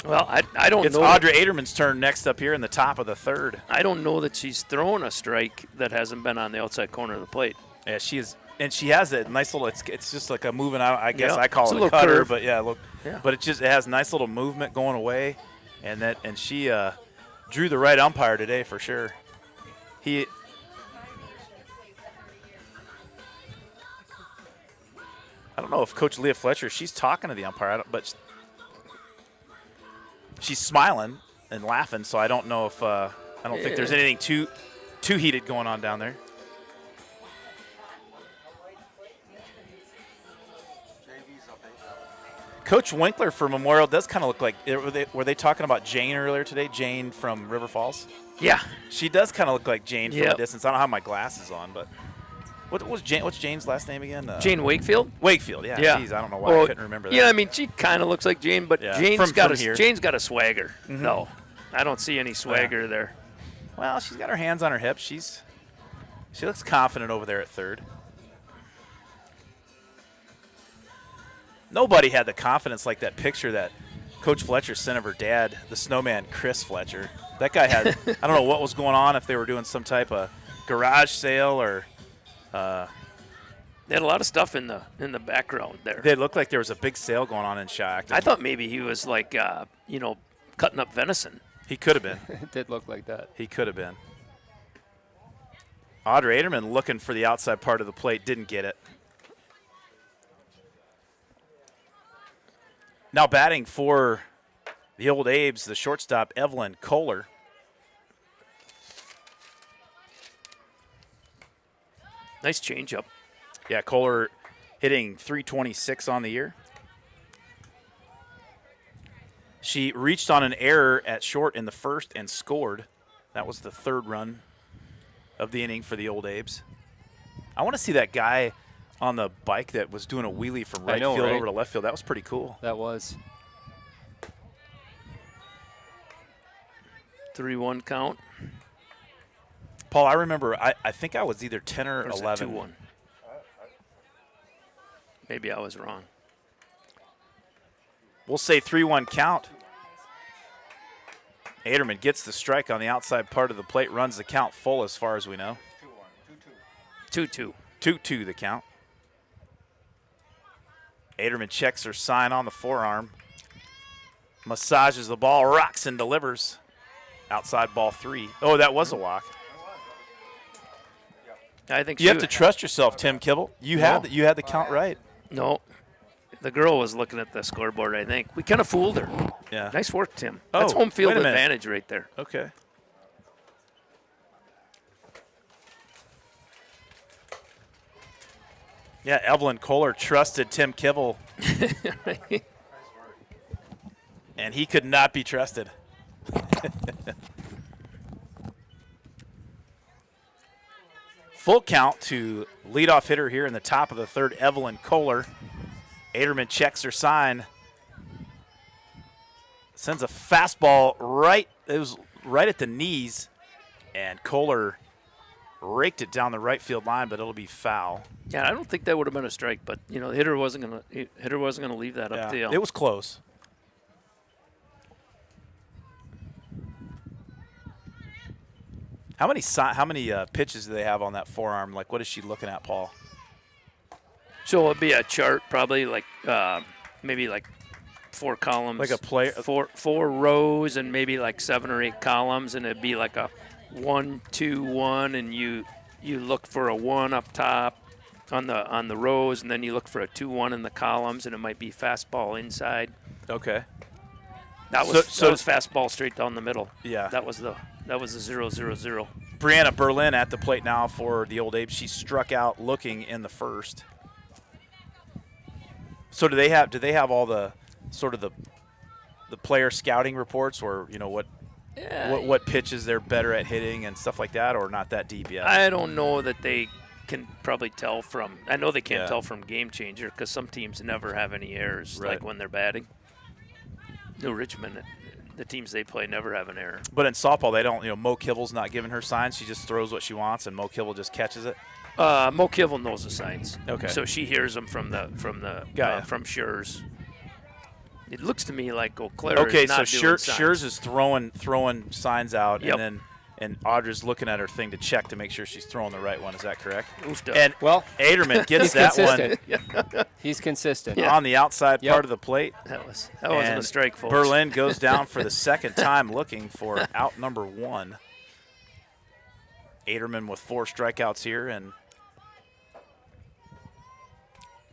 Well, I don't It's know. Audrey Aderman's turn next up here in the top of the 3rd. I don't know that she's thrown a strike that hasn't been on the outside corner of the plate. Yeah, she is, and she has a nice little. It's just like a moving out. I guess Yeah, I call it's it a a little cutter, curve. but yeah, look. Yeah. But it has nice little movement going away, and she drew the right umpire today for sure. I don't know if Coach Leah Fletcher, she's talking to the umpire, but she's smiling and laughing. So I don't know if I don't think there's anything too heated going on down there. Coach Winkler for Memorial does kind of look like, were they talking about Jane earlier today? Jane from River Falls? Yeah. She does kind of look like Jane from Yep. a distance. I don't have my glasses on, but what's Jane's last name again? Jane Wakefield? Wakefield, yeah. Yeah. Geez, I don't know why I couldn't remember that. Yeah, I mean, she kind of looks like Jane, but Yeah. Jane's From got here. Jane's got a swagger. No, I don't see any swagger there. Well, she's got her hands on her hips. She looks confident over there at third. Nobody had the confidence like that picture that Coach Fletcher sent of her dad, the snowman Chris Fletcher. That guy had, I don't know what was going on, if they were doing some type of garage sale or. They had a lot of stuff in the background there. They looked like there was a big sale going on in Shack. I thought maybe he was like, cutting up venison. He could have been. It did look like that. He could have been. Audrey Aderman looking for the outside part of the plate, didn't get it. Now batting for the Old Abes, the shortstop, Evelyn Kohler. Nice changeup. Yeah, Kohler hitting .326 on the year. She reached on an error at short in the first and scored. That was the third run of the inning for the Old Abes. I want to see that guy on the bike that was doing a wheelie from right field over to left field. That was pretty cool. That was. 3-1 count. Paul, I remember, I think I was either 10 or 11. 2-1. Maybe I was wrong. We'll say 3-1 count. Aderman gets the strike on the outside part of the plate, runs the count full as far as we know. 2-2. 2-2 the count. Aderman checks her sign on the forearm. Massages the ball, rocks and delivers. Outside ball 3. Oh, that was a walk. I think you have to trust yourself, Tim Kibble. You had the count right. No. The girl was looking at the scoreboard, I think. We kind of fooled her. Yeah. Nice work, Tim. Oh, that's home field wait a minute. advantage right there. Okay. Yeah, Evelyn Kohler trusted Tim Kibble. And he could not be trusted. Full count to leadoff hitter here in the top of the third, Evelyn Kohler. Aderman checks her sign. Sends a fastball right. It was right at the knees, and Kohler raked it down the right field line, but it'll be foul. Yeah, I don't think that would have been a strike, but the hitter wasn't gonna leave that up the. It was close. How many pitches do they have on that forearm? Like, what is she looking at, Paul? So it'd be a chart, probably like maybe like 4 columns, like a player, four rows, and maybe like 7 or 8 columns, and it'd be like a 1, 2, 1, and you look for a 1 up top on the rows, and then you look for a 2, 1 in the columns, and it might be fastball inside. Okay. That was fastball straight down the middle. Yeah. That was the 0-0-0. Brianna Berlin at the plate now for the Old Apes. She struck out looking in the first. So do they have all the sort of the player scouting reports, or what pitches they're better at hitting and stuff like that, or not that deep yet? I don't know that they can probably tell from. I know they can't tell from Game Changer because some teams never have any errors, like when they're batting. New Richmond, the teams they play never have an error. But in softball, they don't. Mo Kibble's not giving her signs. She just throws what she wants, and Mo Kibble just catches it. Mo Kibble knows the signs. Okay. So she hears them from Schurz. It looks to me like Eau Claire is not doing signs. Schurz is throwing signs out, and Audra's looking at her thing to check to make sure she's throwing the right one. Is that correct? Oofda. And Aderman gets that one. He's consistent. On the outside part of the plate. That wasn't a strike, folks. Berlin goes down for the second time looking for out number 1. Aderman with 4 strikeouts here, and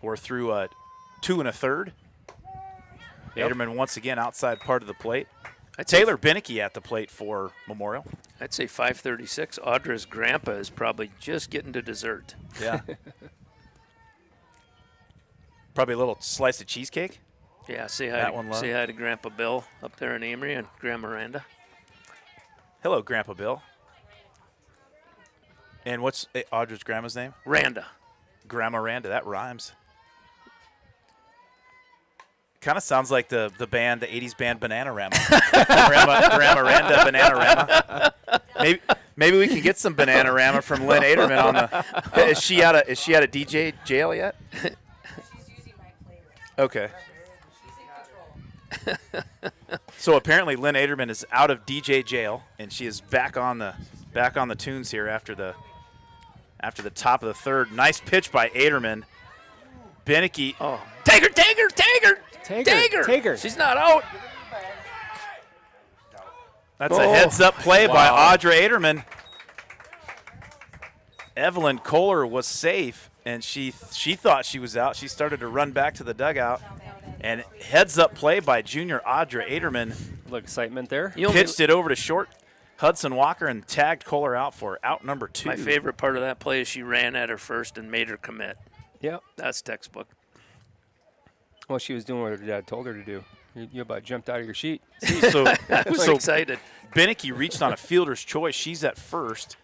we're through 2 1/3. Aderman once again outside part of the plate. Taylor Beneke at the plate for Memorial. I'd say 5:36. Audra's grandpa is probably just getting to dessert. Yeah. Probably a little slice of cheesecake. Yeah, say hi to Grandpa Bill up there in Amory and Grandma Miranda. Hello, Grandpa Bill. And what's Audra's grandma's name? Randa. Grandma Randa. That rhymes. Kind of sounds like the band, the 80s band Bananarama. Grandma Randa, Bananarama. Maybe we can get some Bananarama from Lynn Aderman on the. Is she out of DJ jail yet? Okay. So apparently Lynn Aderman is out of DJ jail, and she is back on the tunes here after the top of the third. Nice pitch by Aderman. Beneke. Oh, take her! She's not out. That's a heads-up play by Audra Aderman. Evelyn Kohler was safe, and she thought she was out. She started to run back to the dugout, and heads-up play by junior Audra Aderman. A little excitement there. Pitched it over to short Hudson Walker and tagged Kohler out for out number 2. My favorite part of that play is she ran at her first and made her commit. Yep. That's textbook. Well, she was doing what her dad told her to do. You about jumped out of your sheet. So I was excited. Beneke reached on a fielder's choice. She's at first.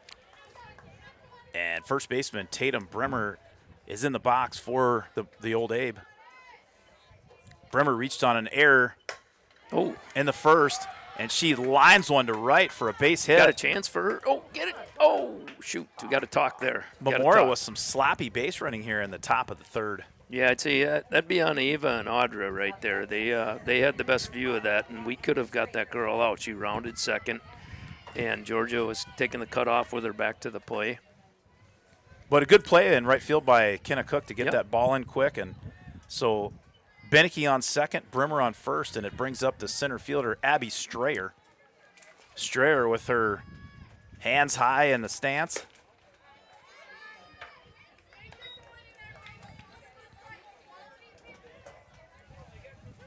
And first baseman Tatum Bremer is in the box for the old Abe. Bremer reached on an error in the first, and she lines one to right for a base hit. Got a chance for her. Oh, get it. Oh, shoot. We got to talk there. Memorial with some sloppy base running here in the top of the third. Yeah, I'd say that'd be on Ava and Audra right there. They had the best view of that, and we could have got that girl out. She rounded second, and Georgia was taking the cutoff with her back to the play. But a good play in right field by Kenna Cook to get that ball in quick. And so Beneke on second, Bremer on first, and it brings up the center fielder, Abby Strayer. Strayer with her hands high in the stance.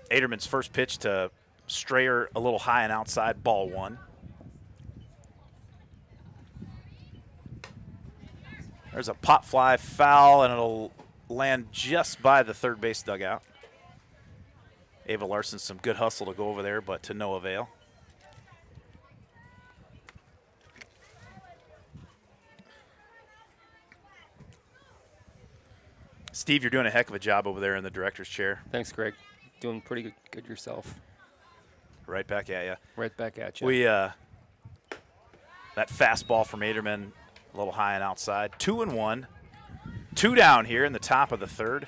Aderman's first pitch to Strayer a little high and outside, ball 1. There's a pop fly foul, and it'll land just by the third base dugout. Ava Larson, some good hustle to go over there, but to no avail. Steve, you're doing a heck of a job over there in the director's chair. Thanks, Greg. Doing pretty good yourself. Right back at you. Right back at you. That fastball from Aderman, a little high and outside. 2-1. 2 down here in the top of the third.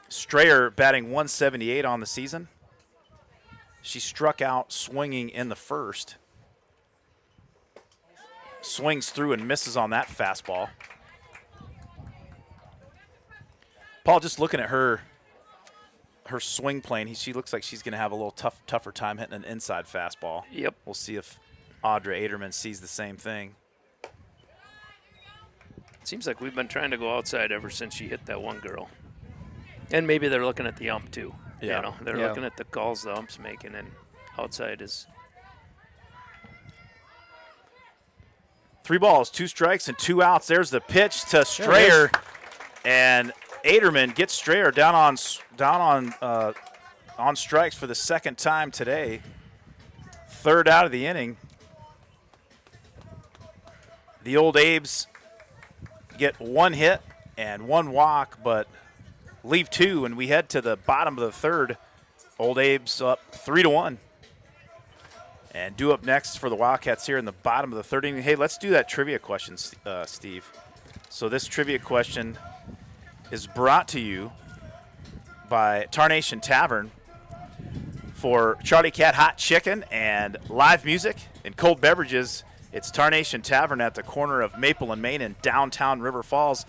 Strayer batting 178 on the season. She struck out swinging in the first. Swings through and misses on that fastball. Paul, just looking at her swing plane, she looks like she's going to have a little tougher time hitting an inside fastball. Yep. We'll see if Audra Aderman sees the same thing. Seems like we've been trying to go outside ever since she hit that one girl. And maybe they're looking at the ump, too. Yeah. You know, they're looking at the calls the ump's making, and outside is. 3 balls, 2 strikes, and 2 outs. There's the pitch to Strayer, and Aderman gets Strayer down on strikes for the second time today. 3rd out of the inning. The old Abes get 1 hit and 1 walk, but leave 2, and we head to the bottom of the third. Old Abes up 3-1. And due up next for the Wildcats here in the bottom of the third inning. Hey, let's do that trivia question, Steve. So this trivia question is brought to you by Tarnation Tavern. For Charlie Cat Hot Chicken and live music and cold beverages, it's Tarnation Tavern at the corner of Maple and Main in downtown River Falls.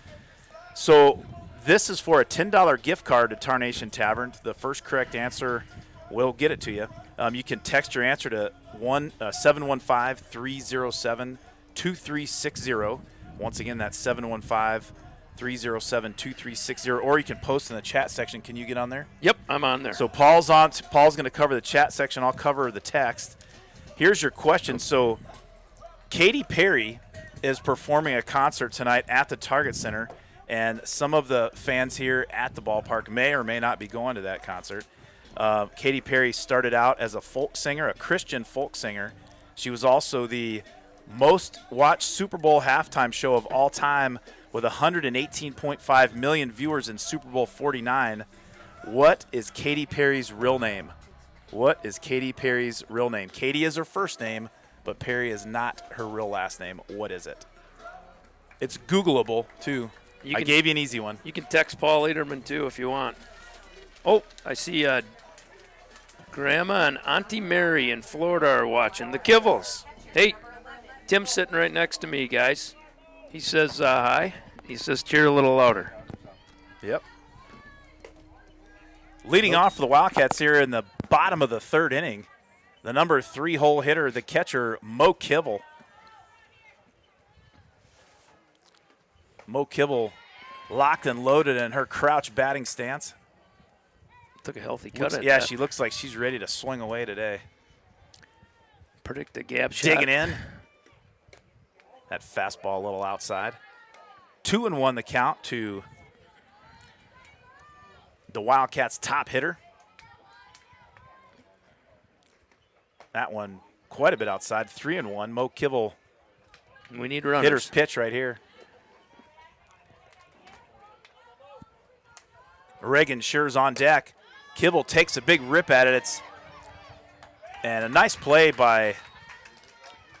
So this is for a $10 gift card to Tarnation Tavern. The first correct answer will get it to you. You can text your answer to 715-307-2360. Once again, that's 715-307-2360. Or you can post in the chat section. Can you get on there? Yep, I'm on there. So Paul's going to cover the chat section. I'll cover the text. Here's your question. So Katy Perry is performing a concert tonight at the Target Center, and some of the fans here at the ballpark may or may not be going to that concert. Katy Perry started out as a folk singer, a Christian folk singer. She was also the most watched Super Bowl halftime show of all time with 118.5 million viewers in Super Bowl 49. What is Katy Perry's real name? What is Katy Perry's real name? Katy is her first name. but Perry is not her real last name. What is it? It's Googleable, too. I gave you an easy one. You can text Paul Lederman, too, if you want. Oh, I see Grandma and Auntie Mary in Florida are watching. The Kivels. Hey, Tim's sitting right next to me, guys. He says hi. He says cheer a little louder. Yep. Leading off for the Wildcats here in the bottom of the third inning, the number 3 hole hitter, the catcher, Mo Kibble. Mo Kibble locked and loaded in her crouch batting stance. Took a healthy cut at Yeah, that. she looks like she's ready to swing away today. Predict the gap shot. Digging in. That fastball a little outside. 2-1 the count to the Wildcats' top hitter. That one quite a bit outside. 3-1. Mo Kibble, We need runners. hitter's pitch right here. Reagan Scher's on deck. Kibble takes a big rip at it. And a nice play by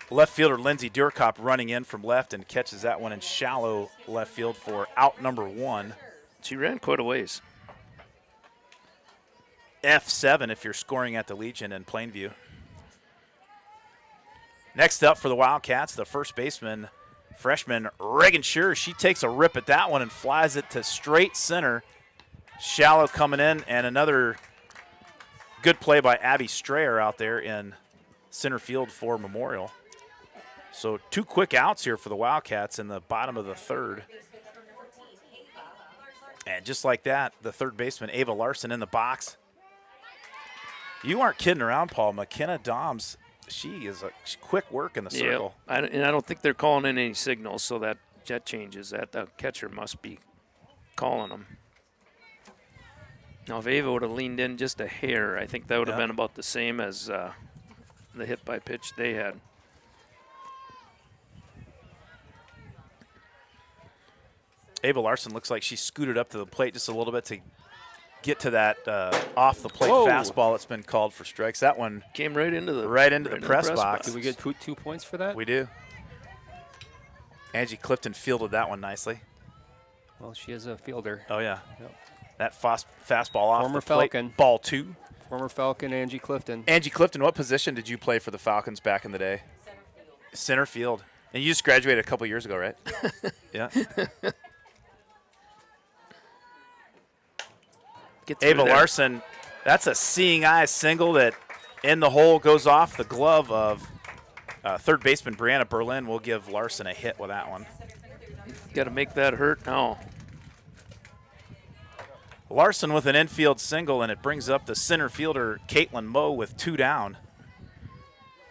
left fielder Lindsey Durkop running in from left and catches that one in shallow left field for out number 1. She ran quite a ways. F7 if you're scoring at the Legion in Plainview. Next up for the Wildcats, the first baseman, freshman Reagan Scher. She takes a rip at that one and flies it to straight center. Shallow coming in, and another good play by Abby Strayer out there in center field for Memorial. So 2 quick outs here for the Wildcats in the bottom of the third. And just like that, the third baseman, Ava Larson, in the box. You aren't kidding around, Paul. McKenna Doms, she is a quick work in the circle. Yeah, and I don't think they're calling in any signals, so that changes that. The catcher must be calling them. Now, if Ava would have leaned in just a hair, I think that would have been about the same as the hit by pitch they had. Ava Larson looks like she scooted up to the plate just a little bit to get to that off-the-plate Whoa. fastball that's been called for strikes. That one Came right into the press box. Do we get 2 points for that? We do. Angie Clifton fielded that one nicely. Well, she is a fielder. Oh, yeah. Yep. That fastball off Former the plate. Falcon. Ball 2. Former Falcon Angie Clifton. Angie Clifton, what position did you play for the Falcons back in the day? Center field. And you just graduated a couple years ago, right? Yeah. Get through Ava there. Larson, that's a seeing eye single that in the hole goes off the glove of third baseman Brianna Berlin. Will give Larson a hit with that one. Got to make that hurt now. Larson with an infield single, and it brings up the center fielder Caitlin Moe with 2 down.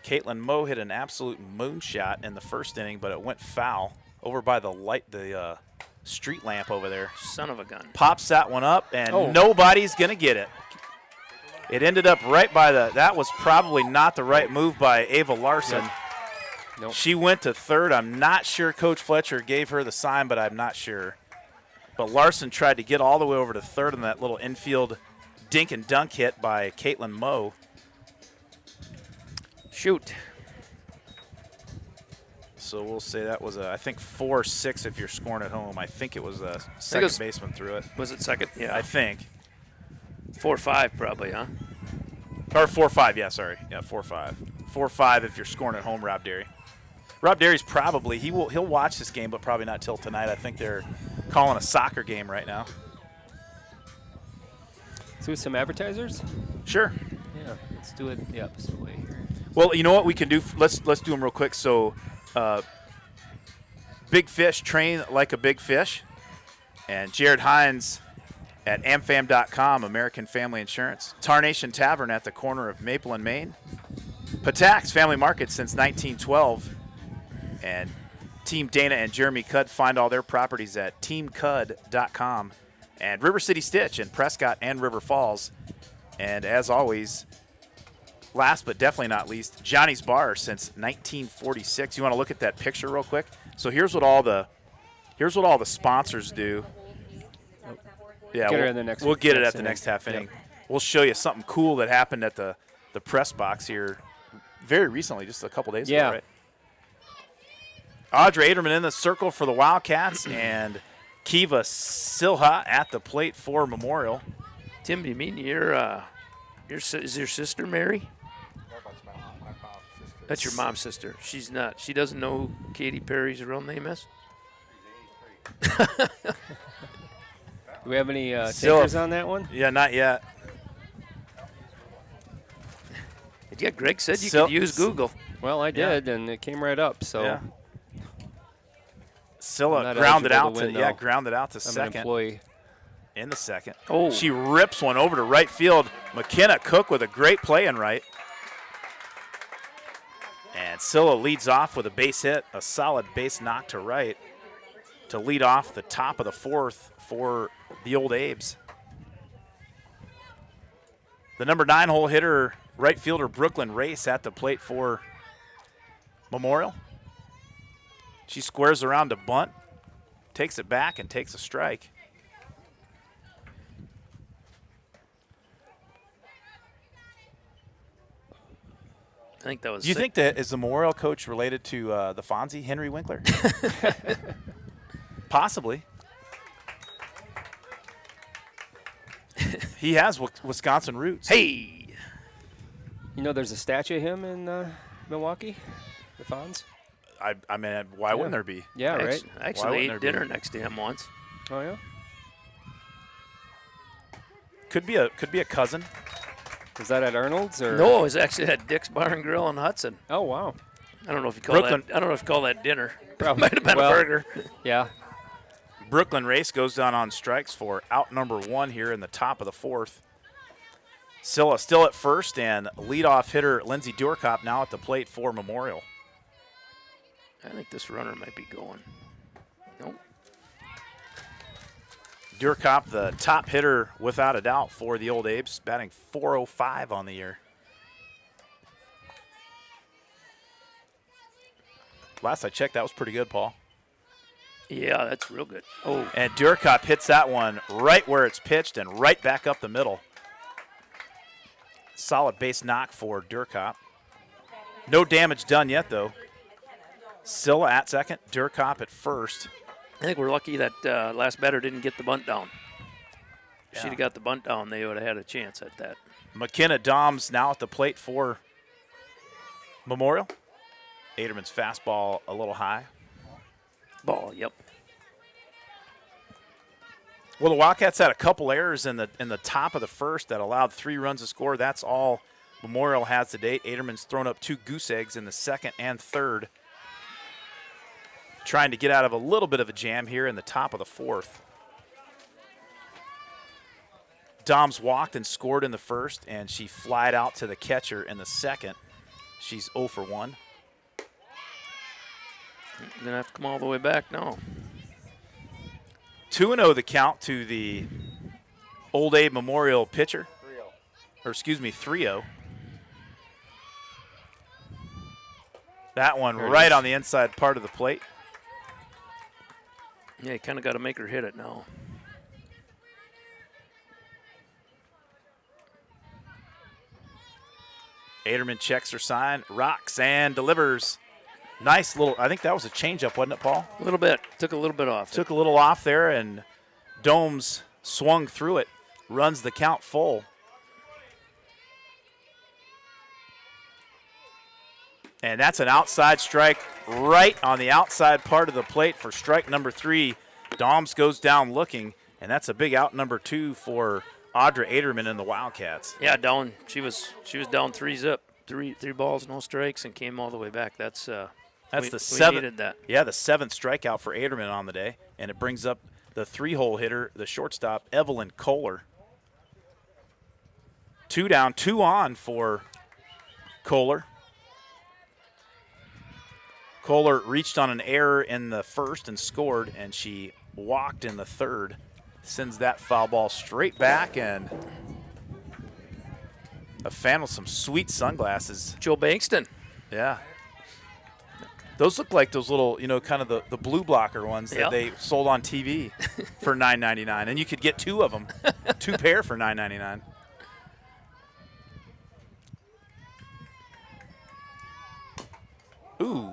Caitlin Moe hit an absolute moonshot in the first inning, but it went foul over by the street lamp over there. Son of a gun. Pops that one up, and nobody's going to get it. It ended up right by that was probably not the right move by Ava Larson. Nope. She went to third. I'm not sure Coach Fletcher gave her the sign, but I'm not sure. But Larson tried to get all the way over to third on that little infield dink and dunk hit by Caitlin Moe. Shoot. So we'll say that was I think 4-6 if you're scoring at home. I think it was a second baseman threw it. Was it second? Yeah. I think. 4-5 probably, huh? Or 4-5, yeah, sorry. Yeah, 4-5. 4-5 if you're scoring at home, Rob Derry. Rob Derry's probably, he'll watch this game, but probably not till tonight. I think they're calling a soccer game right now. Let's do some advertisers? Sure. Yeah, let's do it the opposite way here. Well, you know what we can do? Let's do them real quick. So, Big Fish, train like a big fish. And Jared Hines at amfam.com, American Family Insurance. Tarnation Tavern at the corner of Maple and Main. Patax Family Market since 1912. And Team Dana and Jeremy Cudd find all their properties at teamcud.com. And River City Stitch in Prescott and River Falls. And as always, last but definitely not least, Johnny's Bar since 1946. You want to look at that picture real quick? So here's what all the sponsors do. Yeah, Get her in the next we'll get it at the inning. next half inning. Yep. We'll show you something cool that happened at the press box here very recently, just a couple days Yeah. ago, right? Audrey Aderman in the circle for the Wildcats, and Kiva Silha at the plate for Memorial. Tim, do you mean is your sister Mary? That's your mom's sister. She's not. She doesn't know who Katy Perry's real name is. Do we have any takers on that one? Yeah, not yet. Yeah, Greg said you could use Google. Well, I did, and it came right up. So Yeah. I'm Scylla not grounded eligible out to to win, though. grounded out to I'm an second. employee. In the second. Oh. She rips one over to right field. McKenna Cook with a great play in right. And Scylla leads off with a base hit, a solid base knock to right to lead off the top of the fourth for the Old Abes. The number 9 hole hitter, right fielder Brooklyn Race at the plate for Memorial. She squares around to bunt, takes it back, and takes a strike. I think that was. Do you think that is the Memorial coach related to the Fonzie, Henry Winkler? Possibly. He has Wisconsin roots. Hey, You know, there's a statue of him in Milwaukee, the Fonz. I mean, why wouldn't there be? Yeah, right. I actually wouldn't ate there be? dinner next to him once. Oh yeah. Could be a cousin. Was that at Arnold's or? No, it was actually at Dick's Bar and Grill in Hudson. Oh wow. I don't know if you call Brooklyn. that. I don't know if you call that dinner. Probably. Might have been Well, a burger. Yeah. Brooklyn Race goes down on strikes for out number 1 here in the top of the fourth. Scylla still at first, and leadoff hitter Lindsey Durkop now at the plate for Memorial. I think this runner might be going. Nope. Durkop, the top hitter without a doubt for the Old Abes, batting .405 on the year. Last I checked, that was pretty good, Paul. Yeah, that's real good. Oh, And Durkop hits that one right where it's pitched and right back up the middle. Solid base knock for Durkop. No damage done yet, though. Scylla at second, Durkop at first. I think we're lucky that last batter didn't get the bunt down. If Yeah. she'd have got the bunt down, they would have had a chance at that. McKenna Doms now at the plate for Memorial. Aderman's fastball a little high. Ball, yep. Well, the Wildcats had a couple errors in the top of the first that allowed 3 runs to score. That's all Memorial has to date. Aderman's thrown up 2 goose eggs in the second and third, trying to get out of a little bit of a jam here in the top of the fourth. Doms walked and scored in the first, and she flied out to the catcher in the second. She's 0 for 1. Gonna have to come all the way back now. 2-0 the count to the Old Abe Memorial pitcher. 3-0. Or excuse me, 3-0. That one There it right is. on the inside part of the plate. Yeah, you kind of got to make her hit it now. Aderman checks her sign, rocks, and delivers. Nice little, I think that was a changeup, wasn't it, Paul? A little bit. Took a little bit off. Took a little off there, and Domes swung through it, runs the count full. And that's an outside strike right on the outside part of the plate for strike number 3. Doms goes down looking, and that's a big out number 2 for Audra Aderman and the Wildcats. Yeah, down. She was down 3-zip, three balls, no strikes, and came all the way back. That's the we seventh. needed that. Yeah, the 7th strikeout for Aderman on the day, and it brings up the 3-hole hitter, the shortstop Evelyn Kohler. 2 down, 2 on for Kohler. Kohler reached on an error in the first and scored, and she walked in the third. Sends that foul ball straight back, and a fan with some sweet sunglasses. Joe Bankston. Yeah. Those look like those little, kind of the blue blocker ones that Yeah. they sold on TV for $9.99. And you could get 2 of them, 2 pair for $9.99. Ooh.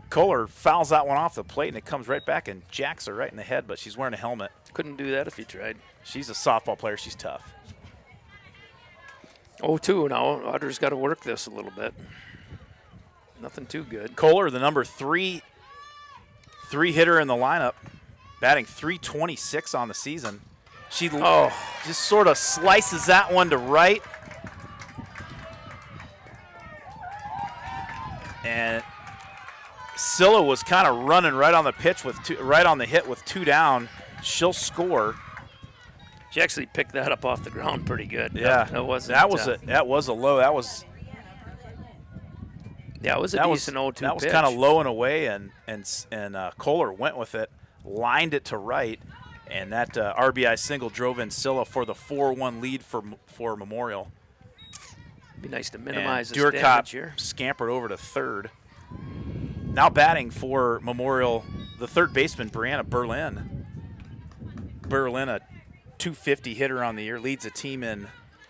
Kohler fouls that one off the plate, and it comes right back and jacks her right in the head, but she's wearing a helmet. Couldn't do that if he tried. She's a softball player. She's tough. 0-2 now. Otter's got to work this a little bit. Nothing too good. Kohler, the number three hitter in the lineup, batting .326 on the season. She just sort of slices that one to right. And Scylla was kind of running right on the pitch right on the hit with 2 down. She'll score. She actually picked that up off the ground pretty good. Yeah, that was a low. That was a decent 0-2 That was pitch. kind of low and away, and Kohler went with it, lined it to right, and that RBI single drove in Scylla for the 4-1 lead for Memorial. Be nice to minimize the Durkop damage here. scampered over to third. Now batting for Memorial, the third baseman, Brianna Berlin. Berlin, a .250 hitter on the year, leads the team in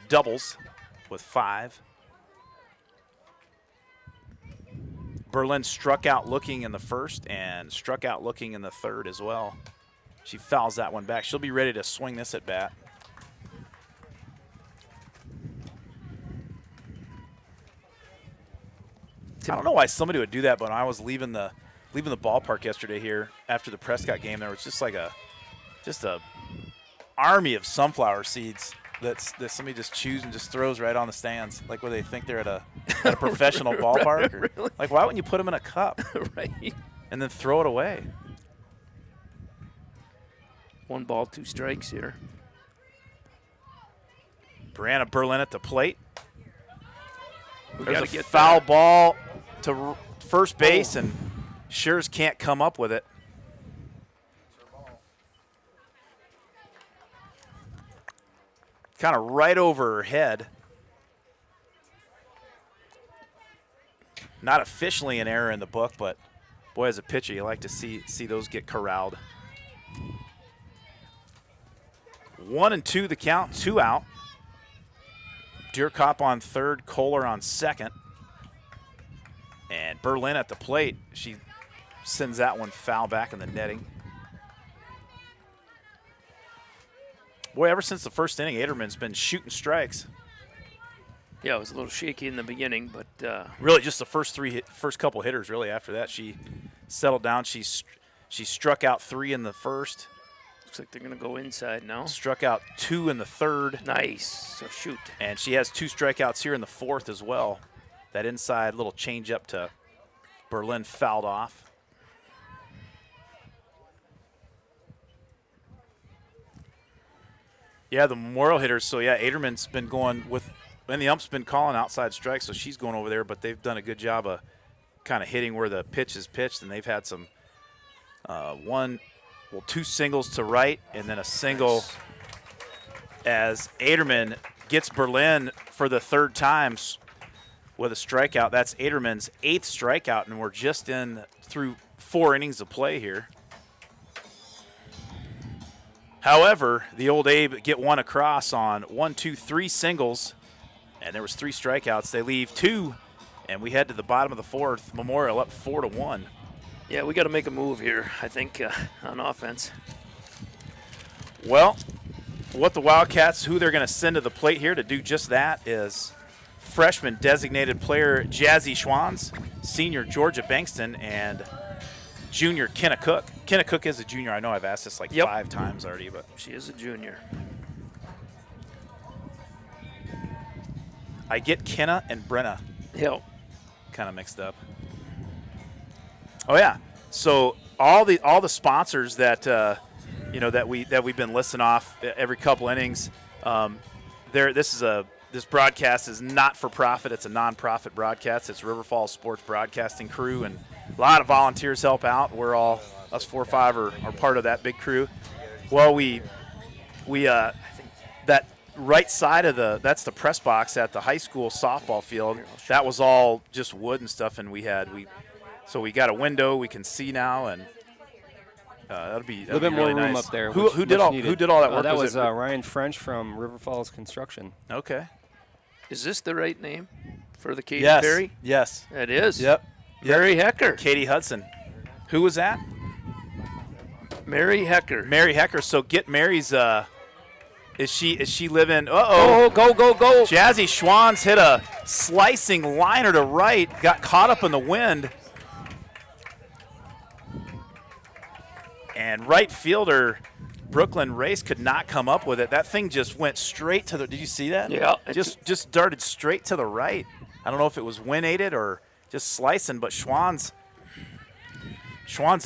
doubles with 5. Berlin struck out looking in the first and struck out looking in the third as well. She fouls that one back. She'll be ready to swing this at bat. I don't know why somebody would do that, but when I was leaving the ballpark yesterday here after the Prescott game, there was just a army of sunflower seeds that somebody just chews and just throws right on the stands, like where they think they're at a professional ballpark. Or, really? like, why wouldn't you put them in a cup Right. and then throw it away? 1 ball, 2 strikes here. Brianna Berlin at the plate. We There's gotta a get foul that. ball to first base, and Schurz can't come up with it. Kind of right over her head. Not officially an error in the book, but boy, as a pitcher, you like to see those get corralled. 1-2 the count, 2 out. Durkop on third, Kohler on second. And Berlin at the plate. She sends that one foul back in the netting. Boy, ever since the first inning, Aderman's been shooting strikes. Yeah, it was a little shaky in the beginning, but Really, just the first couple hitters. Really, after that, she settled down. She struck out 3 in the first. looks like they're going to go inside now. Struck out 2 in the third. Nice. So shoot. And she has 2 strikeouts here in the fourth as well. That inside little change up to Berlin fouled off. Yeah, the Memorial hitters. So, yeah, Aderman's been going with – and the ump's been calling outside strikes, so she's going over there. But they've done a good job of kind of hitting where the pitch is pitched, and they've had some 2 singles to right and then a single as Aderman gets Berlin for the 3rd time with a strikeout. That's Aderman's 8th strikeout, and we're just through 4 innings of play here. However, the old Abe get one across on 1, 2, 3 singles, and there was 3 strikeouts. They leave 2, and we head to the bottom of the 4th. Memorial up 4-1. Yeah, we got to make a move here, I think, on offense. Well, what the Wildcats, who they're going to send to the plate here to do just that is freshman designated player Jazzy Schwans, senior Georgia Bankston, and junior Kenna Cook. Kenna Cook is a junior. I know I've asked this like 5 times already, but She is a junior. I get Kenna and Brenna Yep. kind of mixed up. Oh yeah. So all the sponsors that that we've been listing off every couple innings. This broadcast is not for profit. It's a non-profit broadcast. It's River Falls Sports Broadcasting crew, and a lot of volunteers help out. We're all us 4 or 5 are part of that big crew. Well, we I think that right side of that's the press box at the high school softball field. That was all just wood and stuff, and we got a window we can see now, and that'll be A little bit more really room nice. up there. Who did all that work? That was it? Ryan French from River Falls Construction. Okay. Is this the right name for the Katy Yes. Perry? Yes. It is. Yep. Mary Hecker. Katie Hudson. Who was that? Mary Hecker. Mary Hecker. So get Mary's. Is she living? Oh, go, go, go. Jazzy Schwann's hit a slicing liner to right. Got caught up in the wind. And right fielder Brooklyn Race could not come up with it. That thing just went straight to the. Did you see that? Yeah. Just darted straight to the right. I don't know if it was wind aided or just slicing, but Schwann's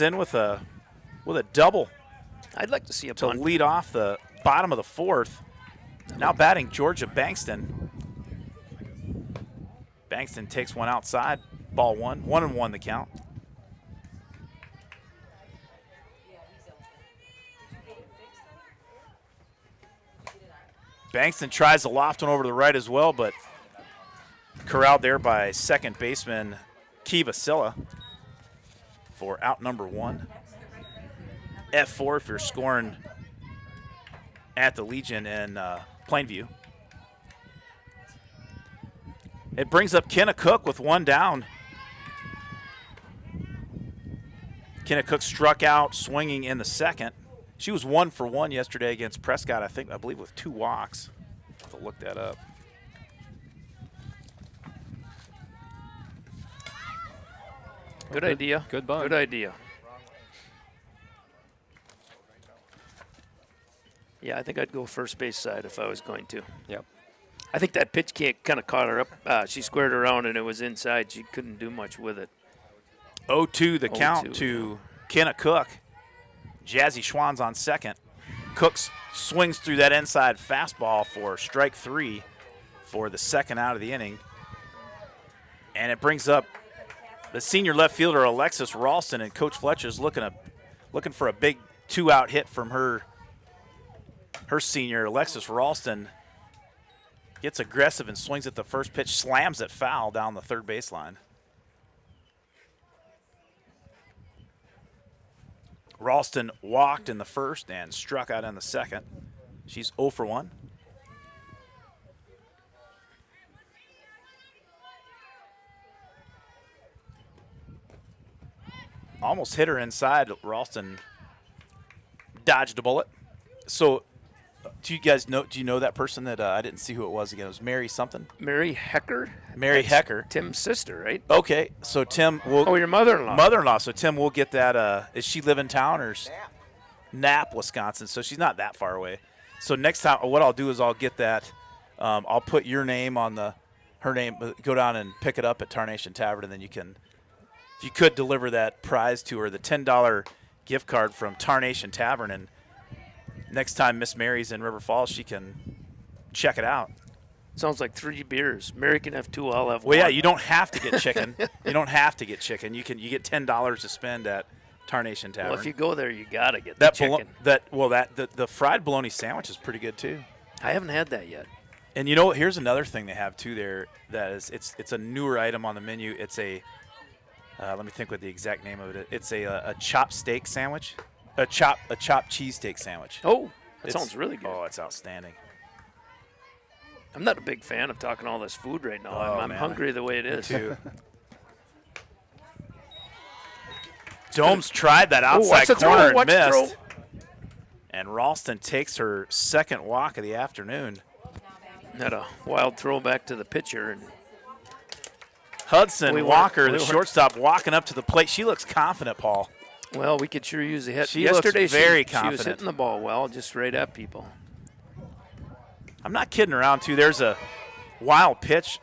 in with a double I'd like to see a to punt. lead off the bottom of the fourth. Now batting Georgia Bankston. Bankston takes one outside. Ball 1-1 the count. Bankston tries to loft one over to the right as well, but corralled there by second baseman Kiva Silla for out number 1. F4 if you're scoring at the Legion in Plainview. It brings up Kenna Cook with one down. Kenna Cook struck out swinging in the second. She was 1 for 1 yesterday against Prescott, I believe with 2 walks. Have to look that up. Good idea. Good bunt. Good idea. Yeah, I think I'd go first base side if I was going to. Yep. I think that pitch kind of caught her up. She squared around and it was inside. She couldn't do much with it. 0-2 the count 0-2, to Kenna Cook. Jazzy Schwann's on second. Cook swings through that inside fastball for strike 3 for the second out of the inning. And it brings up the senior left fielder Alexis Ralston, and Coach Fletcher's looking for a big 2-out hit from her senior. Alexis Ralston gets aggressive and swings at the first pitch, slams it foul down the third baseline. Ralston walked in the first and struck out in the second. She's 0 for 1. Almost hit her inside. Ralston dodged a bullet. So, do you know that person that I didn't see who it was again? It was Mary something? Mary Hecker? Mary That's Hecker. Tim's sister, right? Okay, so Tim will. Oh, your mother-in-law. Mother-in-law. So Tim will get that. Does she live in town or? Knapp, Wisconsin. So she's not that far away. So next time, what I'll do is I'll get that. I'll put your name on her name. Go down and pick it up at Tarnation Tavern, and then you can, if you could deliver that prize to her, the $10 gift card from Tarnation Tavern, and next time Miss Mary's in River Falls, she can check it out. Sounds like 3 beers. Mary can have 2, I'll have 1. Well, yeah, you don't have to get chicken. You don't have to get chicken. You get $10 to spend at Tarnation Tavern. Well, if you go there, you got to get that the chicken. The fried bologna sandwich is pretty good too. I haven't had that yet. And you know, here's another thing they have too there that is it's a newer item on the menu. It's a let me think what the exact name of it is. It's a chopped steak sandwich, a chopped cheesesteak sandwich. Oh, that sounds really good. Oh, it's outstanding. I'm not a big fan of talking all this food right now. Oh, I'm man. hungry the way it is. Too. Domes tried that outside watch the corner throw, and watch the missed. throw. And Ralston takes her second walk of the afternoon. Had a wild throw back to the pitcher. And Hudson We weren't- Walker, we the weren't- shortstop, walking up to the plate. She looks confident, Paul. well, we could sure use a hit. She looks Yesterday, very she was confident. hitting the ball well, just right at people. I'm not kidding around, too. There's a wild pitch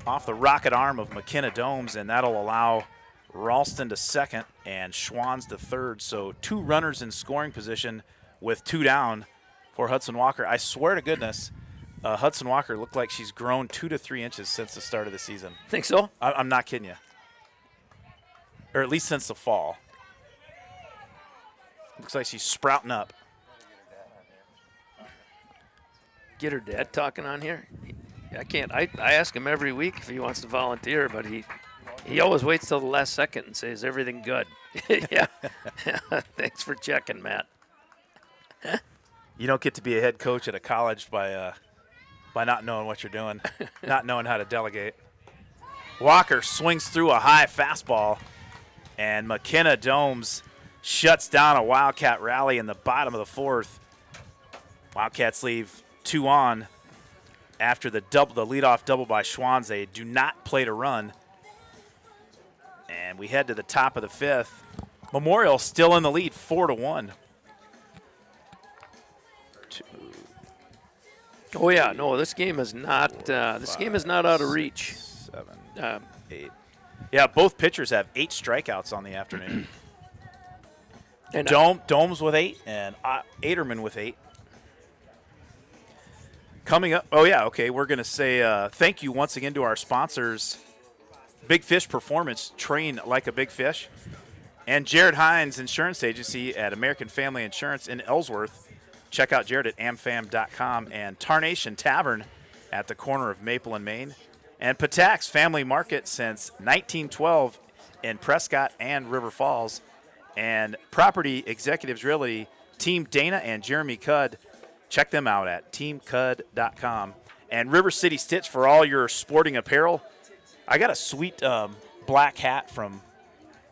off the rocket arm of McKenna Domes, and that'll allow Ralston to second and Schwann's to third. So 2 runners in scoring position with 2 down for Hudson Walker. I swear to goodness, Hudson Walker looked like she's grown 2 to 3 inches since the start of the season. Think so? I'm not kidding you. Or at least since the fall. Looks like she's sprouting up. Get her dad talking on here. I can't. I ask him every week if he wants to volunteer, but he always waits till the last second and says, everything good. Yeah. Thanks for checking, Matt. You don't get to be a head coach at a college by by not knowing what you're doing, not knowing how to delegate. Walker swings through a high fastball, and McKenna Domes shuts down a Wildcat rally in the bottom of the fourth. Wildcats leave 2 on after the leadoff double by Schwanz. They do not play to run. And we head to the top of the fifth. Memorial still in the lead, 4-1. Oh yeah, no, this game is not. This game is not out of reach. 7, 8. Yeah, both pitchers have 8 strikeouts on the afternoon. And Domes with 8 and Aderman with 8. Coming up, oh yeah, okay, we're going to say thank you once again to our sponsors, Big Fish Performance, train like a big fish, and Jared Hines Insurance Agency at American Family Insurance in Ellsworth. Check out Jared at amfam.com, and Tarnation Tavern at the corner of Maple and Main, and Patak's Family Market since 1912 in Prescott and River Falls, and Property Executives Realty, Team Dana and Jeremy Cudd. Check them out at teamcud.com. And River City Stitch for all your sporting apparel. I got a sweet black hat from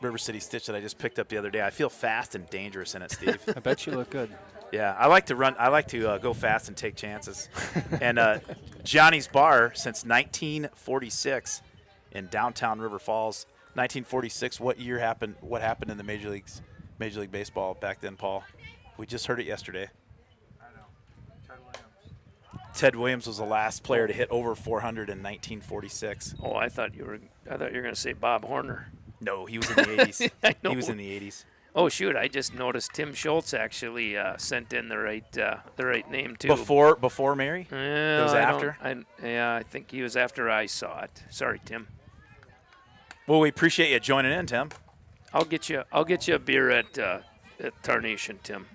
River City Stitch that I just picked up the other day. I feel fast and dangerous in it, Steve. I bet you look good. Yeah, I like to run. I like to go fast and take chances. And Johnny's Bar since 1946 in downtown River Falls. 1946. What year happened? What happened in the Major League Baseball back then, Paul? We just heard it yesterday. Ted Williams was the last player to hit over 400 in 1946. Oh, I thought you were going to say Bob Horner. No, he was in the 80s. I know. He was in the 80s. Oh shoot! I just noticed Tim Schultz actually sent in the right name too. Before Mary? It was after? I think he was after I saw it. Sorry, Tim. Well, we appreciate you joining in, Tim. I'll get you a beer at Tarnation, Tim.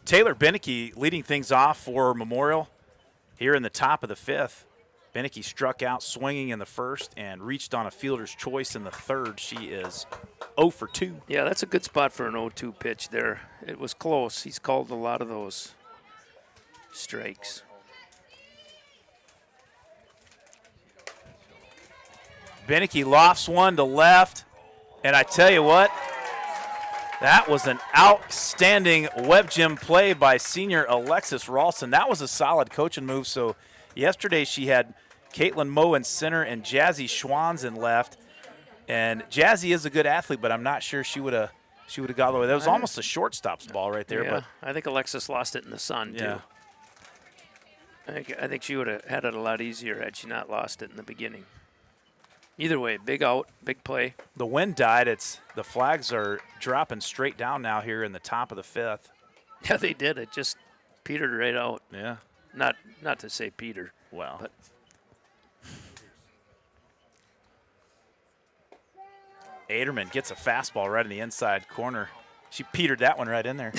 Taylor Beneke leading things off for Memorial here in the top of the fifth. Beneke struck out swinging in the first and reached on a fielder's choice in the third. She is 0 for 2. Yeah, that's a good spot for an 0-2 pitch there. It was close. He's called a lot of those strikes. Beneke lofts one to left, and I tell you what, that was an outstanding web gym play by senior Alexis Ralston. That was a solid coaching move. So yesterday she had Caitlin Moe in center and Jazzy Schwanz in left. And Jazzy is a good athlete, but I'm not sure she would have got all the way. That was almost a shortstop's ball right there. Yeah, but I think Alexis lost it in the sun too. Yeah. I think she would have had it a lot easier had she not lost it in the beginning. Either way, big out, big play. The wind died. The flags are dropping straight down now here in the top of the fifth. Yeah, they did. It just petered right out. Yeah. Not to say Peter. Well. But Aderman gets a fastball right in the inside corner. She petered that one right in there.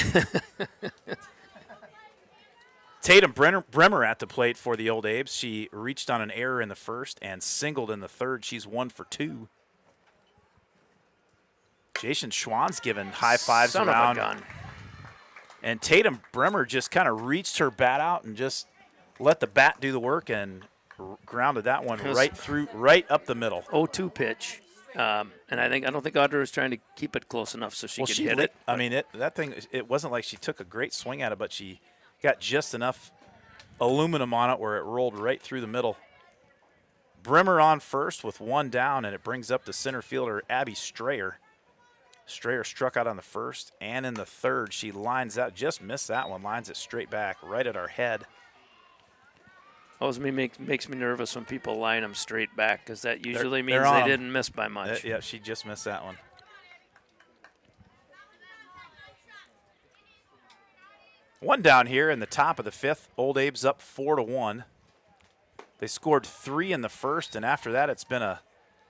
Tatum Bremer at the plate for the Old Abes. She reached on an error in the first and singled in the third. She's 1 for 2. Jason Schwann's given high fives son around. of a gun. And Tatum Bremer just kind of reached her bat out and just let the bat do the work and grounded that one right up the middle. 0-2 pitch. And I don't think Audra was trying to keep it close enough so she could hit it. I mean, it wasn't like she took a great swing at it, but she got just enough aluminum on it where it rolled right through the middle. Bremer on first with one down, and it brings up the center fielder, Abby Strayer. Strayer struck out on the first and in the third. She lines out, just missed that one, lines it straight back right at our head. Always makes me nervous when people line them straight back because that usually means they're they didn't miss by much. Yeah, she just missed that one. One down here in the top of the fifth. Old Abe's up 4-1. They scored 3 in the first, and after that it's been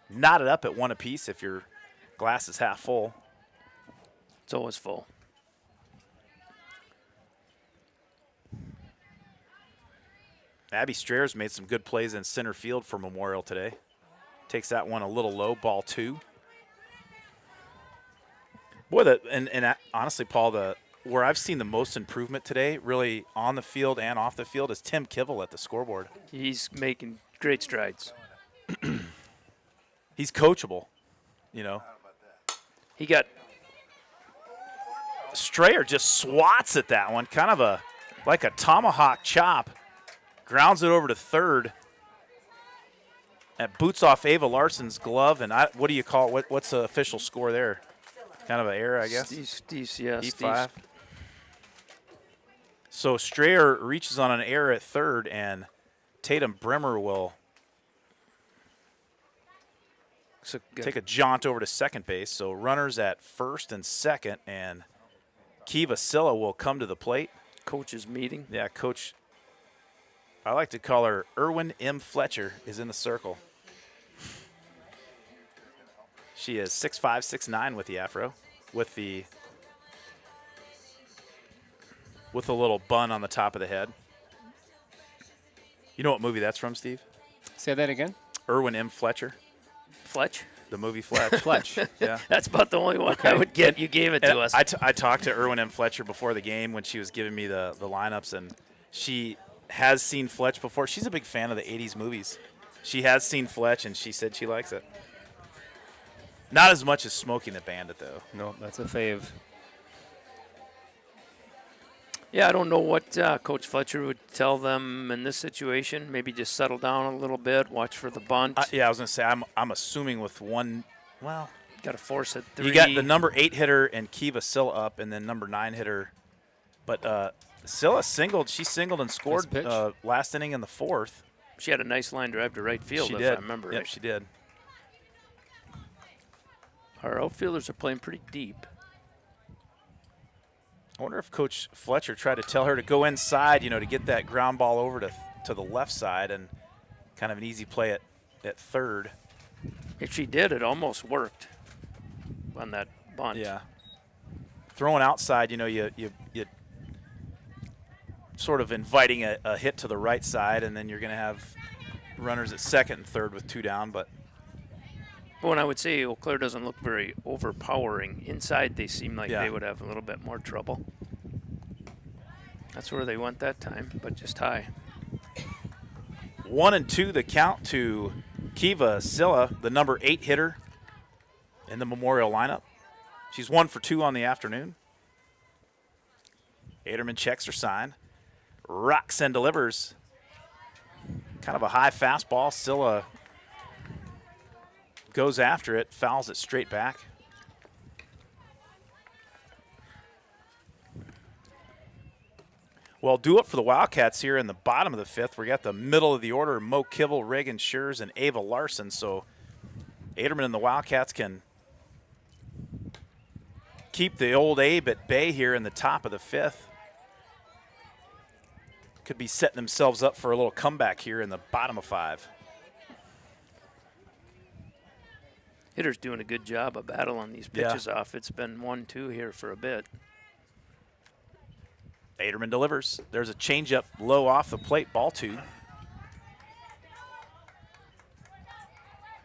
knotted up at 1 apiece if your glass is half full. It's always full. Abby Strayer's made some good plays in center field for Memorial today. Takes that one a little low, ball 2. Boy, honestly, Paul, where I've seen the most improvement today, really on the field and off the field, is Tim Kivel at the scoreboard. He's making great strides. He's coachable, He got Strayer just swats at that one, kind of like a tomahawk chop. Grounds it over to third. And boots off Ava Larson's glove. And what do you call it? What's the official score there? Kind of an error, I guess. Steve's, yeah, E5. So Strayer reaches on an error at third, and Tatum Bremer will take a jaunt over to second base. So runners at first and second, and Kiva Silla will come to the plate. Coach's meeting. Yeah, Coach, I like to call her Erwin M. Fletcher, is in the circle. She is 6'5", 6'9" with the afro, with the little bun on the top of the head. You know what movie that's from, Steve? Say that again. Erwin M. Fletcher. Fletch? The movie Fletch. Fletch. Yeah. That's about the only one I would get. You gave it to us. I talked to Erwin M. Fletcher before the game when she was giving me the lineups, and she has seen Fletch before. She's a big fan of the 80s movies. She has seen Fletch, and she said she likes it. Not as much as Smoking the Bandit, though. No, that's a fave. Yeah, I don't know what Coach Fletcher would tell them in this situation. Maybe just settle down a little bit, watch for the bunt. Yeah, I was going to say, I'm assuming with one, well. Got to force it 3. You got the number 8 hitter and Kiva Silla up, and then number 9 hitter. But Silla singled. She singled and scored last inning in the 4th. She had a nice line drive to right field, She if did. I remember right. Yep, she did. Our outfielders are playing pretty deep. I wonder if Coach Fletcher tried to tell her to go inside, to get that ground ball over to the left side, and kind of an easy play at third. If she did, it almost worked on that bunt. Yeah. Throwing outside, you sort of inviting a hit to the right side, and then you're going to have runners at second and third with 2 down. But when I would say Eau Claire doesn't look very overpowering, inside they seem like Yeah. they would have a little bit more trouble. That's where they went that time, but just high. 1-2 the count to Kiva Silla, the number 8 hitter in the Memorial lineup. She's 1 for 2 on the afternoon. Aderman checks her sign. Rocks and delivers. Kind of a high fastball. Silla goes after it, fouls it straight back. Well, do it for the Wildcats here in the bottom of the 5th. We got the middle of the order, Mo Kibble, Reagan Schurz, and Ava Larson. So Aderman and the Wildcats can keep the old Abe at bay here in the top of the 5th. Could be setting themselves up for a little comeback here in the bottom of 5. Hitter's doing a good job of battling these pitches off. It's been 1-2 here for a bit. Aderman delivers. There's a changeup low off the plate, ball 2.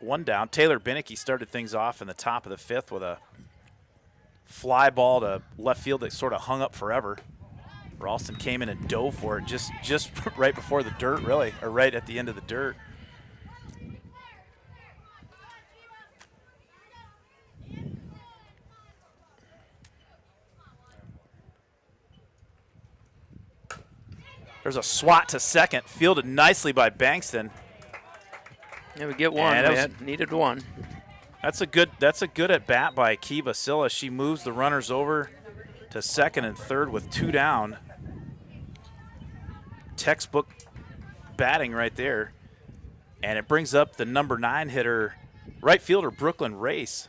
1 down. Taylor Binnicky started things off in the top of the 5th with a fly ball to left field that sort of hung up forever. Ralston came in and dove for it just right before the dirt, really, or right at the end of the dirt. There's a swat to second, fielded nicely by Bankston. Yeah, we get one. Needed one. That's a good at bat by Kiva Silla. She moves the runners over to second and third with 2 down. Textbook batting right there. And it brings up the number 9 hitter, right fielder Brooklyn Race.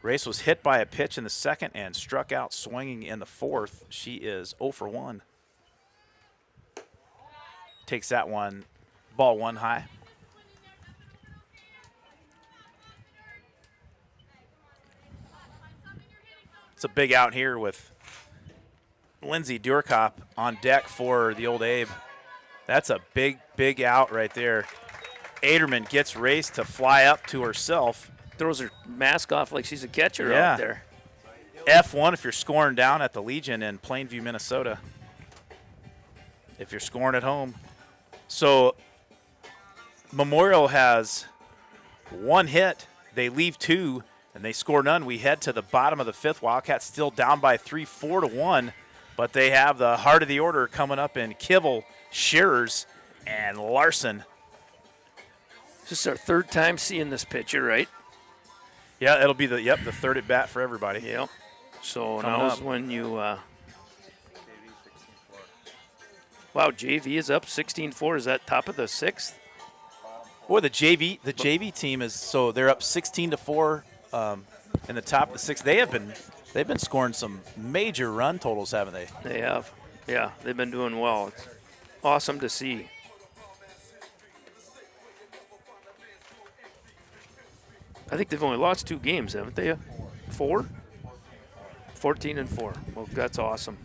Race was hit by a pitch in the 2nd and struck out swinging in the 4th. She is 0 for 1. Takes that one, ball 1 high. It's a big out here with Lindsay Durkop on deck for the old Abe. That's a big out right there. Aderman gets Race to fly up to herself. Throws her mask off like she's a catcher Yeah. out there. F1 if you're scoring down at the Legion in Plainview, Minnesota. If you're scoring at home. So Memorial has 1 hit. They leave 2, and they score none. We head to the bottom of the 5th. Wildcats still down by 3, 4-1. But they have the heart of the order coming up in Kivel, Shearers, and Larson. This is our 3rd time seeing this pitcher, right? Yeah, it'll be the 3rd at bat for everybody. Yep. So Coming now's up. when you. Wow, JV is up 16-4. Is that top of the 6th? Boy, the JV team is they're up 16-4 in the top of the 6th. They've been scoring some major run totals, haven't they? They have. Yeah, they've been doing well. It's awesome to see. I think they've only lost 2 games, haven't they? 4? 14-4. Well, that's awesome.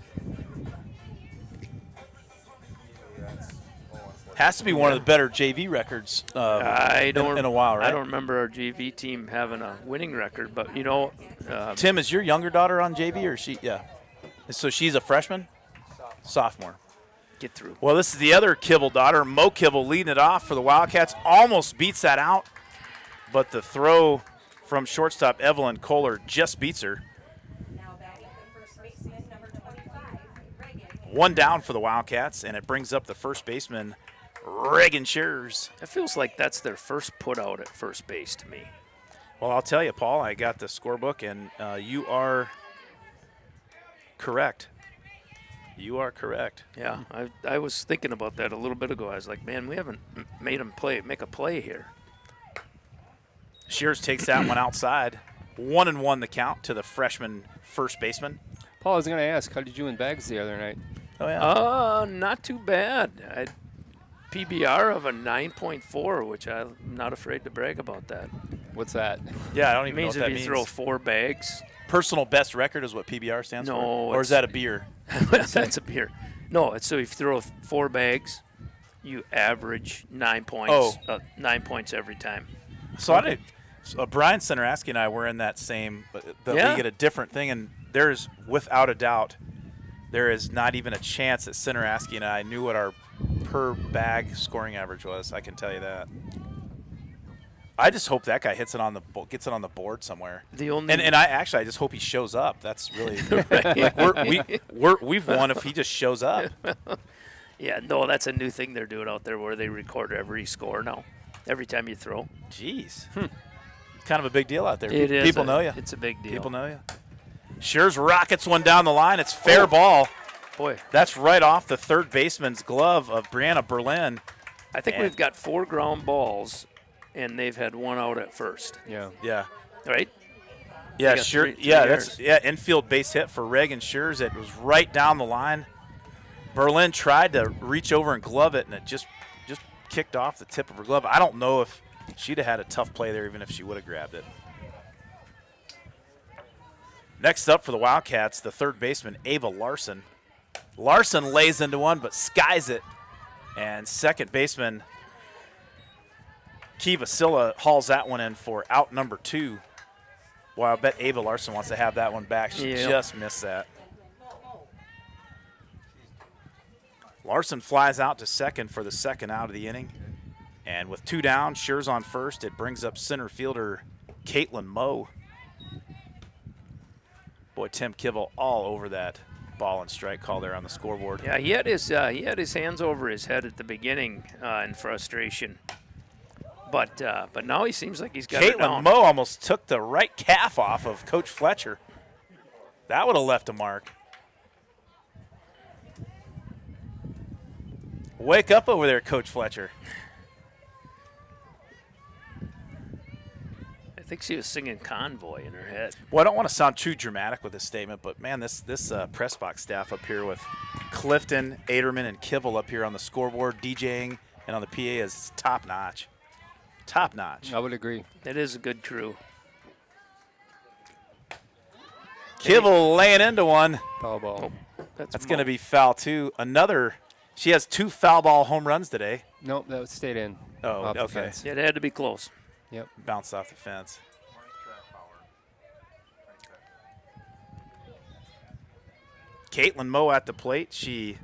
Has to be one of the better JV records in a while, right? I don't remember our JV team having a winning record, but Tim, is your younger daughter on JV or she? Yeah. So she's a freshman? Sophomore. Get through. Well, this is the other Kivel daughter, Mo Kivel, leading it off for the Wildcats. Almost beats that out, but the throw from shortstop Evelyn Kohler just beats her. Now batting the first baseman, number 25, Reagan. 1 down for the Wildcats, and it brings up the first baseman, Reagan Shearers. It feels like that's their first put out at first base to me. Well, I'll tell you, Paul, I got the scorebook, and you are correct. You are correct. Yeah, I was thinking about that a little bit ago. I was like, man, we haven't made him make a play here. Shears takes that one outside. 1-1 the count to the freshman first baseman. Paul, I was going to ask, how did you win bags the other night? Oh, yeah. Not too bad. PBR of a 9.4, which I'm not afraid to brag about that. What's that? Yeah, I don't It even know means what that if you means. throw 4 bags. Personal best record is what PBR stands for? No, Or is it's- that a beer? That's a beer. No, it's so if you throw 4 bags, you average 9 points. 9 points every time. So Brian Centerasky and I were in that same league at a different thing, and there's, without a doubt, there is not even a chance that Centerasky and I knew what our per bag scoring average was. I can tell you that. I just hope that guy gets it on the board somewhere. The only And I just hope he shows up. That's really like we've won if he just shows up. Yeah, no, that's a new thing they're doing out there where they record every score now, every time you throw. Jeez, kind of a big deal out there. It is. People know you. It's a big deal. People know you. Shears rockets one down the line. It's fair ball. Boy, That's right off the third baseman's glove of Brianna Berlin. I think Man. we've got 4 ground balls, and they've had 1 out at first. Yeah. Yeah. Right? Yeah, got sure. three Yeah, errors. infield base hit for Reagan Shears. It was right down the line. Berlin tried to reach over and glove it, and it just kicked off the tip of her glove. I don't know if she'd have had a tough play there even if she would have grabbed it. Next up for the Wildcats, the third baseman, Ava Larson. Larson lays into one but skies it, and second baseman Kiva Silla hauls that one in for out number 2. Well, I bet Ava Larson wants to have that one back. She Yeah. just missed that. Larson flies out to second for the second out of the inning. And with 2 down, Shears on first. It brings up center fielder Caitlin Moe. Boy, Tim Kivel all over that ball and strike call there on the scoreboard. Yeah, he had his hands over his head at the beginning in frustration. But now he seems like he's got it Caitlin down. Moe almost took the right calf off of Coach Fletcher. That would have left a mark. Wake up over there, Coach Fletcher. I think she was singing Convoy in her head. Well, I don't want to sound too dramatic with this statement, but, man, this press box staff up here with Clifton, Aderman, and Kivel up here on the scoreboard, DJing, and on the PA is top-notch. Top-notch. I would agree. It is a good crew. Kivel laying into one. Foul ball. That's going to be foul, too. She has 2 foul ball home runs today. Nope, that stayed in. Oh, off the okay. fence. It had to be close. Yep. Bounced off the fence. Caitlin Moe at the plate. She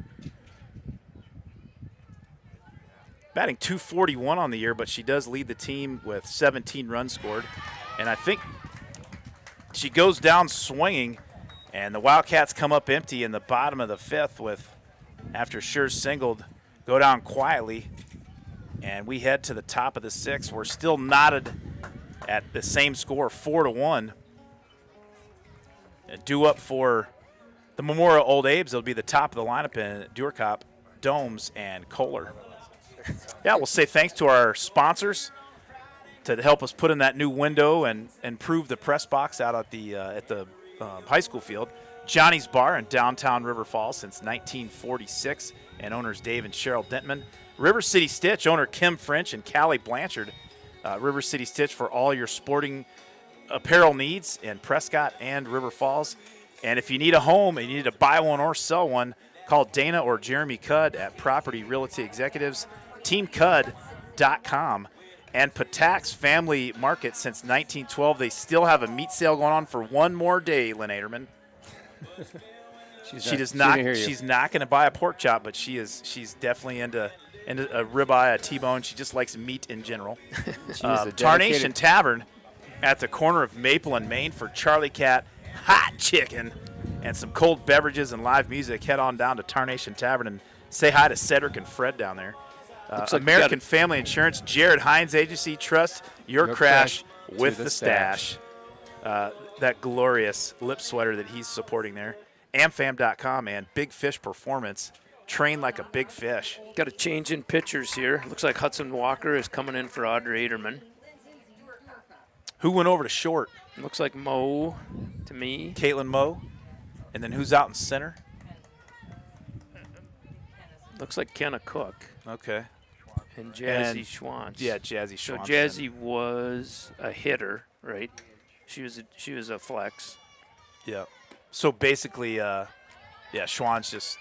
batting .241 on the year, but she does lead the team with 17 runs scored. And I think she goes down swinging, and the Wildcats come up empty in the bottom of the fifth with, after Schurz singled, go down quietly. And we head to the top of the sixth. We're still knotted at the same score, 4-1. Due up for the Memorial Old Abes. It'll be the top of the lineup in Durkop, Domes, and Kohler. Yeah, we'll say thanks to our sponsors to help us put in that new window and improve the press box out at the high school field. Johnny's Bar in downtown River Falls since 1946, and owners Dave and Cheryl Dentman. River City Stitch, owner Kim French and Callie Blanchard. River City Stitch for all your sporting apparel needs in Prescott and River Falls. And if you need a home and you need to buy one or sell one, call Dana or Jeremy Cudd at Property Realty Executives, teamcud.com. And Patak's Family Market since 1912. They still have a meat sale going on for one more day, Lynn Aderman. She's not going to buy a pork chop, but she's definitely into a ribeye, a T-bone. She just likes meat in general. Tarnation Tavern at the corner of Maple and Main for Charlie Cat hot chicken and some cold beverages and live music. Head on down to Tarnation Tavern and say hi to Cedric and Fred down there. American Family Insurance, Jared Hines Agency, trust your crash with the stash. That glorious lip sweater that he's supporting there. Amfam.com and Big Fish Performance. Train like a big fish. Got a change in pitchers here. Looks like Hudson Walker is coming in for Audrey Aderman. Who went over to short? Looks like Moe to me. Caitlin Moe. And then who's out in center? Looks like Kenna Cook. Okay. And Jazzy Schwantz. Yeah, Jazzy So Schwantz. Jazzy was a hitter, right? She was a flex. Yeah. So basically, Schwantz just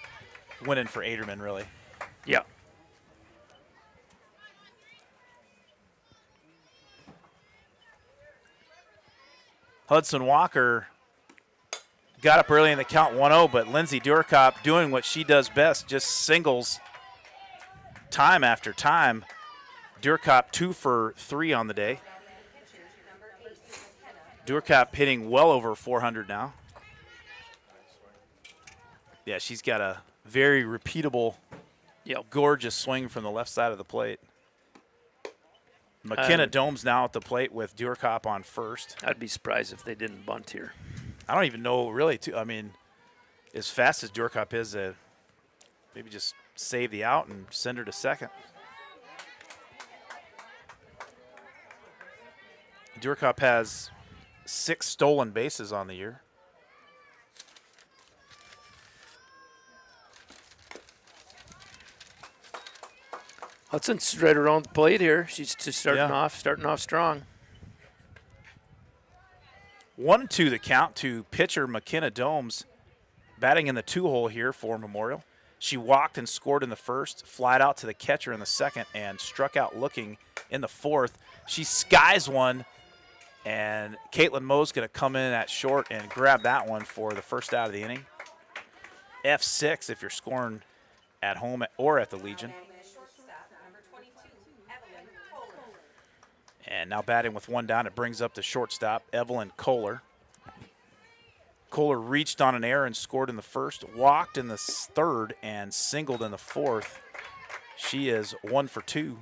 went in for Aderman, really. Yeah. Hudson Walker got up early in the count 1-0, but Lindsay Durkop doing what she does best, just singles time after time. Durkop 2 for 3 on the day. Durkop hitting well over 400 now. Yeah, she's got a very repeatable, gorgeous swing from the left side of the plate. McKenna Domes now at the plate with Durkop on first. I'd be surprised if they didn't bunt here. I don't even know really. I mean, as fast as Durkop is, maybe just save the out and send her to second. Durkop has 6 stolen bases on the year. Hudson's right around the plate here. She's just starting off strong. 1-2 the count to pitcher McKenna Domes, batting in the 2-hole here for Memorial. She walked and scored in the first, flied out to the catcher in the second, and struck out looking in the fourth. She skies one, and Caitlin Moe's going to come in at short and grab that one for the first out of the inning. F6 if you're scoring at home or at the Legion. And now batting with 1 down, it brings up the shortstop, Evelyn Kohler. Kohler reached on an error and scored in the first, walked in the third, and singled in the fourth. She is 1 for 2.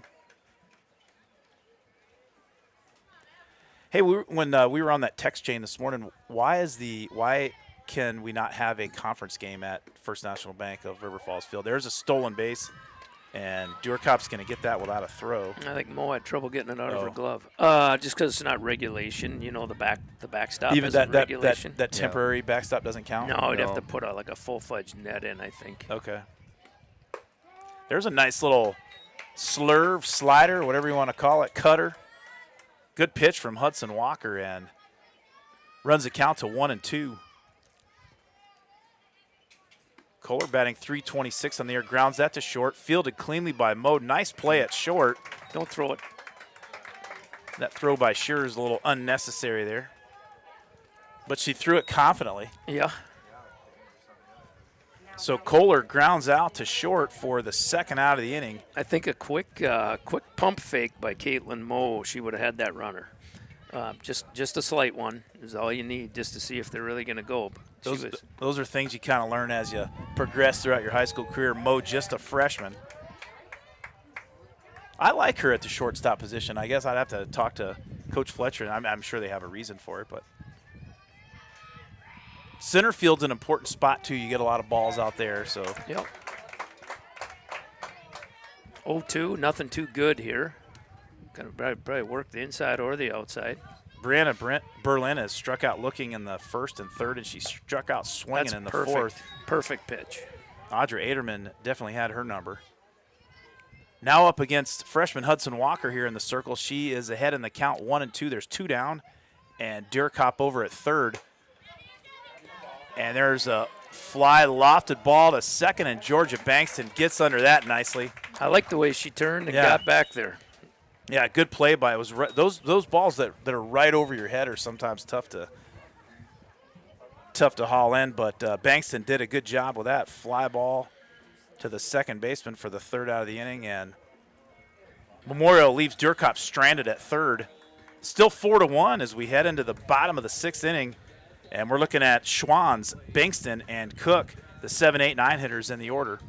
Hey, when we were on that text chain this morning, why can we not have a conference game at First National Bank of River Falls Field? There's a stolen base. And Durkop's going to get that without a throw. I think Mo had trouble getting it out of her glove. Just because it's not regulation. You know, the backstop Even isn't regulation. that temporary backstop doesn't count? No, you'd have to put a full-fledged net in, I think. Okay. There's a nice little slurve, slider, whatever you want to call it, cutter. Good pitch from Hudson Walker and runs the count to 1-2. Kohler batting .326 on the air, grounds that to short, fielded cleanly by Mo. Nice play at short. Don't throw it. That throw by Shearer is a little unnecessary there. But she threw it confidently. Yeah. So Kohler grounds out to short for the second out of the inning. I think a quick pump fake by Caitlin Moe, she would have had that runner. Just a slight one is all you need just to see if they're really going to go. Those are things you kind of learn as you progress throughout your high school career. Moe, just a freshman. I like her at the shortstop position. I guess I'd have to talk to Coach Fletcher, and I'm sure they have a reason for it. But center field's an important spot, too. You get a lot of balls out there. So. Yep. 0-2, nothing too good here. Going to probably work the inside or the outside. Brianna Berlin has struck out looking in the first and third, and she struck out swinging in the fourth. Perfect pitch. Audra Aderman definitely had her number. Now up against freshman Hudson Walker here in the circle. She is ahead in the count 1-2. There's 2 down, and Dierkop over at third. And there's a fly lofted ball to second, and Georgia Bankston gets under that nicely. I like the way she turned and got back there. Yeah, good play by it. Was those balls that are right over your head are sometimes tough to haul in, but Bankston did a good job with that fly ball to the second baseman for the third out of the inning, and Memorial leaves Dierkop stranded at third. Still 4-1 as we head into the bottom of the 6th inning, and we're looking at Schwanz, Bankston, and Cook, the 7, 8, 9 hitters in the order.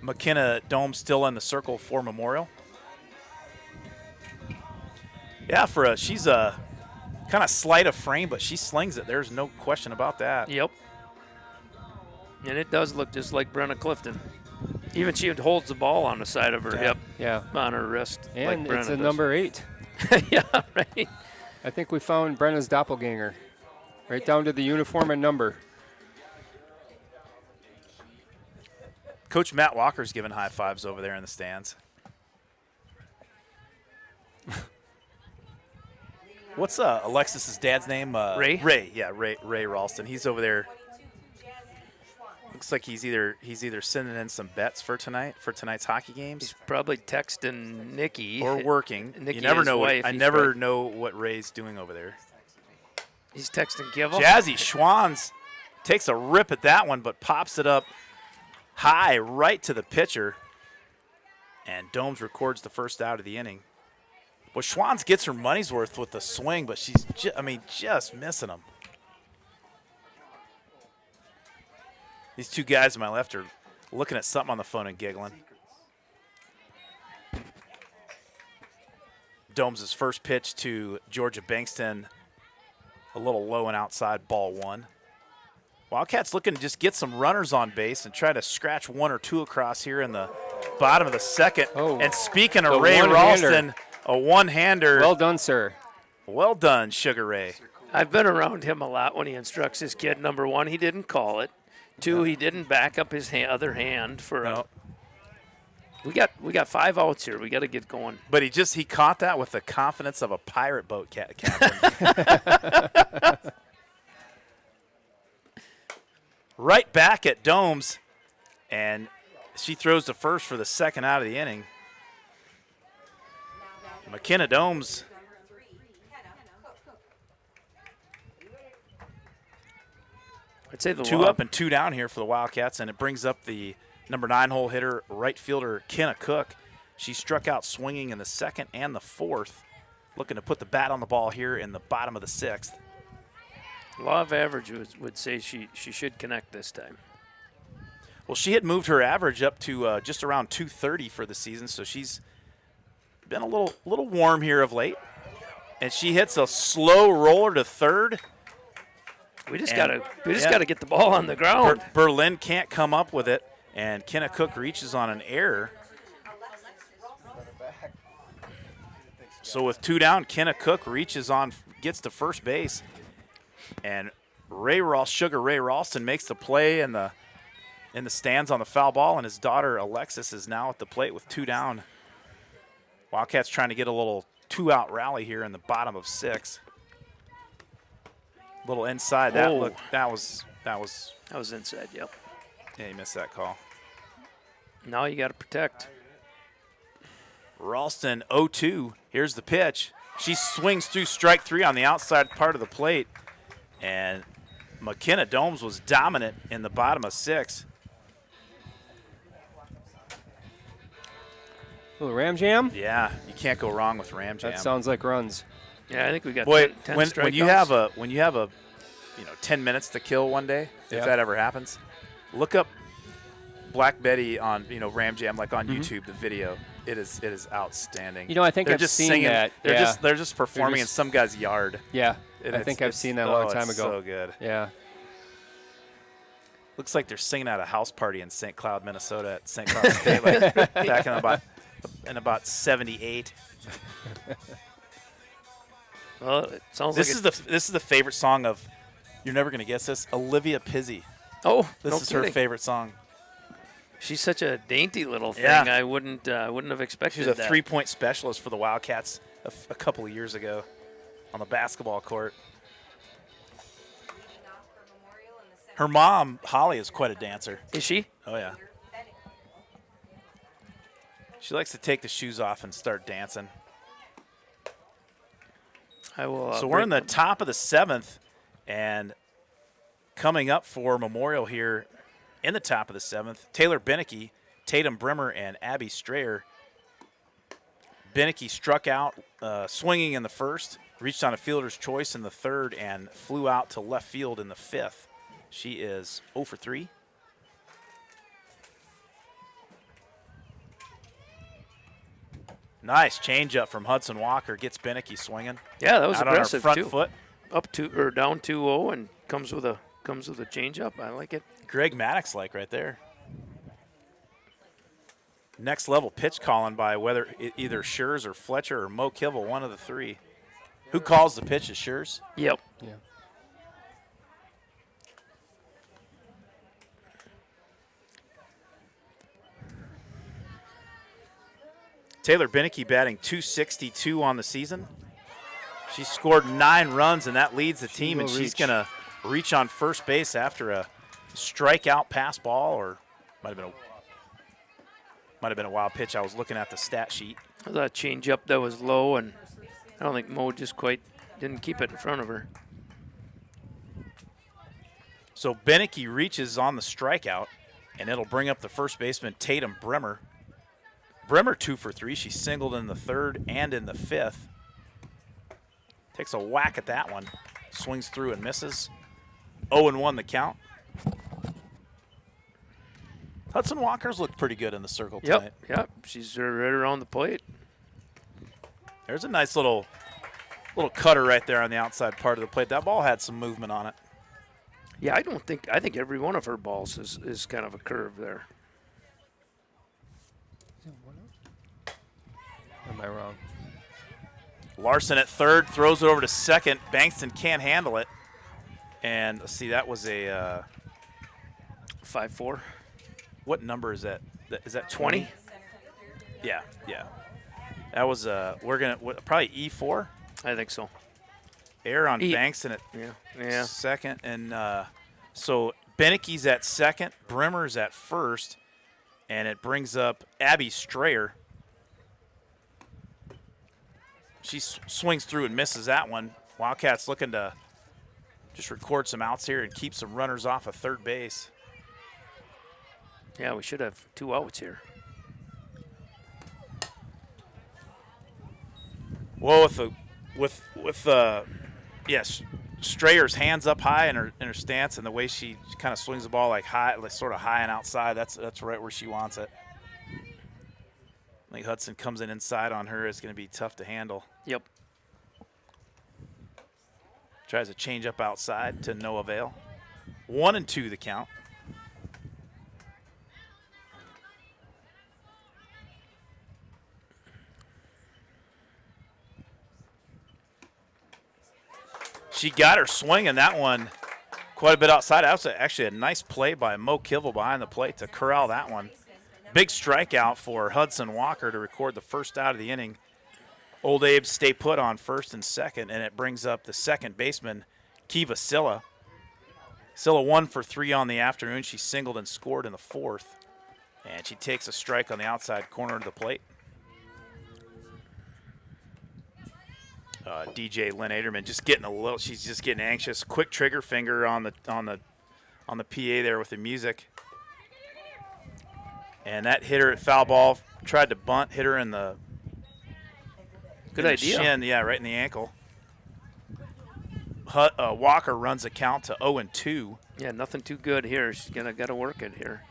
McKenna Dome still in the circle for Memorial. Yeah, she's a kind of slight of frame, but she slings it. There's no question about that. Yep. And it does look just like Brenna Clifton. Even she holds the ball on the side of her hip, on her wrist. And like it's a number 8. Yeah, right. I think we found Brenna's doppelganger, right down to the uniform and number. Coach Matt Walker's giving high fives over there in the stands. What's Alexis's dad's name? Ray. Ray, yeah, Ray Ralston. He's over there. Looks like he's either sending in some bets for tonight's hockey games. He's probably texting Nikki or working. Nikki, you never know. Wife, I never know what Ray's doing over there. He's texting Givel. Jazzy Schwanz takes a rip at that one, but pops it up high right to the pitcher, and Domes records the first out of the inning. Well, Schwanz gets her money's worth with the swing, but she's just missing him. These two guys on my left are looking at something on the phone and giggling. Domes' first pitch to Georgia Bankston, a little low and outside, ball 1. Wildcats looking to just get some runners on base and try to scratch 1 or 2 across here in the bottom of the second. Oh, and speaking of Ray Ralston, a one-hander. Well done, sir. Well done, Sugar Ray. I've been around him a lot when he instructs his kid. Number 1, he didn't call it. 2, he didn't back up his other hand for a. We got 5 outs here. We got to get going. But he caught that with the confidence of a pirate boat captain. Right back at Domes, and she throws to first for the second out of the inning. McKenna Domes. I'd say the 2 up and 2 down here for the Wildcats, and it brings up the number 9 hole hitter, right fielder Kenna Cook. She struck out swinging in the second and the fourth, looking to put the bat on the ball here in the bottom of the 6th. Law of average would say she should connect this time. Well, she had moved her average up to just around 230 for the season, so she's been a little warm here of late. And she hits a slow roller to third. We just gotta get the ball on the ground. Berlin can't come up with it, and Kenna Cook reaches on an error. So with 2 down, Kenna Cook gets to first base, and Sugar Ray Ralston makes the play in the stands on the foul ball, and his daughter Alexis is now at the plate with 2 down. Wildcats trying to get a little 2-out rally here in the bottom of 6. Little inside. That was inside. Yep. Yeah, you missed that call. Now you got to protect. Ralston 0-2 Here's the pitch. She swings through strike 3 on the outside part of the plate. And McKenna Domes was dominant in the bottom of 6. Little Ram Jam? Yeah, you can't go wrong with Ram Jam. That sounds like runs. Yeah, I think we got Boy, 10 when you have a 10 minutes to kill one day, Yeah. if that ever happens, look up Black Betty on Ram Jam, like on YouTube, the video. It is outstanding. You know, I think they're I've just seen singing, that. They're Yeah. just performing in some guy's yard. Yeah, And I it's- think I've it's- seen that a long time it's ago. So good. Yeah. Looks like they're singing at a house party in St. Cloud, Minnesota, at St. Cloud State, like back in about '78. Well, it sounds This like is the favorite song of. You're never gonna guess this. Olivia Pizzi. Oh, This no is kidding. her favorite song. She's such a dainty little thing. Yeah. I wouldn't have expected She was a that. 3-point specialist for the Wildcats a couple of years ago on the basketball court. Her mom, Holly, is quite a dancer. Is she? Oh, yeah. She likes to take the shoes off and start dancing. I will. So we're in the top of the 7th, and coming up for Memorial here in the top of the 7th, Taylor Beneke, Tatum Brimmer, and Abby Strayer. Beneke struck out swinging in the first, reached on a fielder's choice in the third, and flew out to left field in the 5th. She is 0 for 3. Nice changeup from Hudson Walker. Gets Beneke swinging. Yeah, that was out on her aggressive front too. foot. Up to or down 2-0 and comes with a changeup. I like it. Greg Maddox like right there. Next level pitch calling by either Schurz or Fletcher or Mo Kivel, one of the 3. Who calls the pitch? Is Schurz? Yep. Yeah. Taylor Beneke batting .262 on the season. She scored 9 runs, and that leads the team, and she's going to reach on first base after a strikeout pass ball, or might have been a wild pitch. I was looking at the stat sheet. That changeup that was low, and I don't think Mo just quite didn't keep it in front of her. So Beneke reaches on the strikeout, and it'll bring up the first baseman, Tatum Brimmer. Brimmer 2 for 3. She singled in the 3rd and in the 5th. Takes a whack at that one. Swings through and misses. 0-1 the count. Hudson Walker's looked pretty good in the circle tonight. Yep. She's right around the plate. There's a nice little cutter right there on the outside part of the plate. That ball had some movement on it. Yeah, I think every one of her balls is kind of a curve there. Am I wrong? Larson at third, throws it over to second. Bankston can't handle it. And let's see, that was a 5-4. what number is that? Is that 20? Yeah. That was probably E4. I think so. Error on E- Bankston at Yeah. second, and so Beneke's at second, Brimmer's at first, and it brings up Abby Strayer. She swings through and misses that one. Wildcats looking to just record some outs here and keep some runners off of third base. Yeah, we should have 2 outs here. Well, yes, Strayer's hands up high in her stance, and the way she kind of swings the ball like sort of high and outside. That's right where she wants it. I think Hudson comes in inside on her. It's going to be tough to handle. Yep. Tries a change up outside to no avail. 1-2 the count. She got her swinging that one quite a bit outside. That was actually a nice play by Mo Kivel behind the plate to corral that one. Big strikeout for Hudson Walker to record the first out of the inning. Old Abe stay put on first and second, and it brings up the second baseman, Kiva Silla. Silla 1 for 3 on the afternoon. She singled and scored in the 4th, and she takes a strike on the outside corner of the plate. DJ Lynn Aderman just getting a little. She's just getting anxious. Quick trigger finger on the PA there with the music. And that hit her at foul ball. Tried to bunt, hit her in the Good in idea. The shin, yeah, right in the ankle. Walker runs the count to 0-2. Yeah, nothing too good here. She's got to work it here.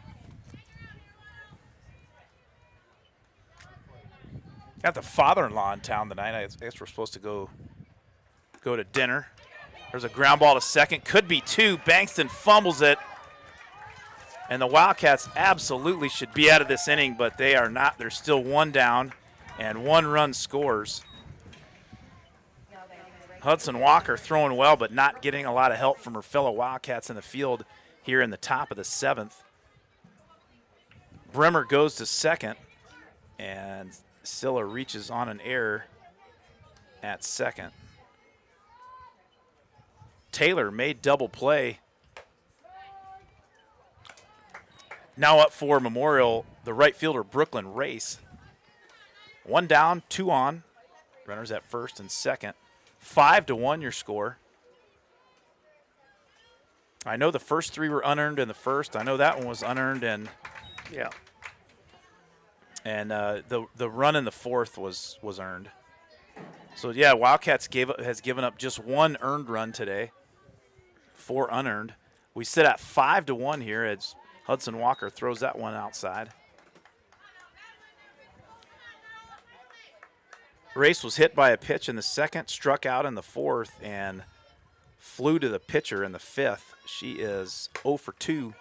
Got the father-in-law in town tonight. I guess we're supposed to go to dinner. There's a ground ball to second. Could be two. Bankston fumbles it. And the Wildcats absolutely should be out of this inning, but they are not. There's still one down, and one run scores. Hudson Walker throwing well, but not getting a lot of help from her fellow Wildcats in the field here in the top of the 7th. Bremer goes to second, and Silla reaches on an error at second. Taylor made double play. Now up for Memorial, the right fielder, Brooklyn Race. One down, two on. Runners at first and second. 5-1 your score. I know the first three were unearned in the first. I know that one was unearned, and Yeah. the run in the fourth was earned. So yeah, Wildcats has given up just one earned run today. 4 unearned. We sit at 5-1 here as Hudson Walker throws that one outside. Race was hit by a pitch in the second, struck out in the fourth, and flew to the pitcher in the fifth. She is 0 for 2.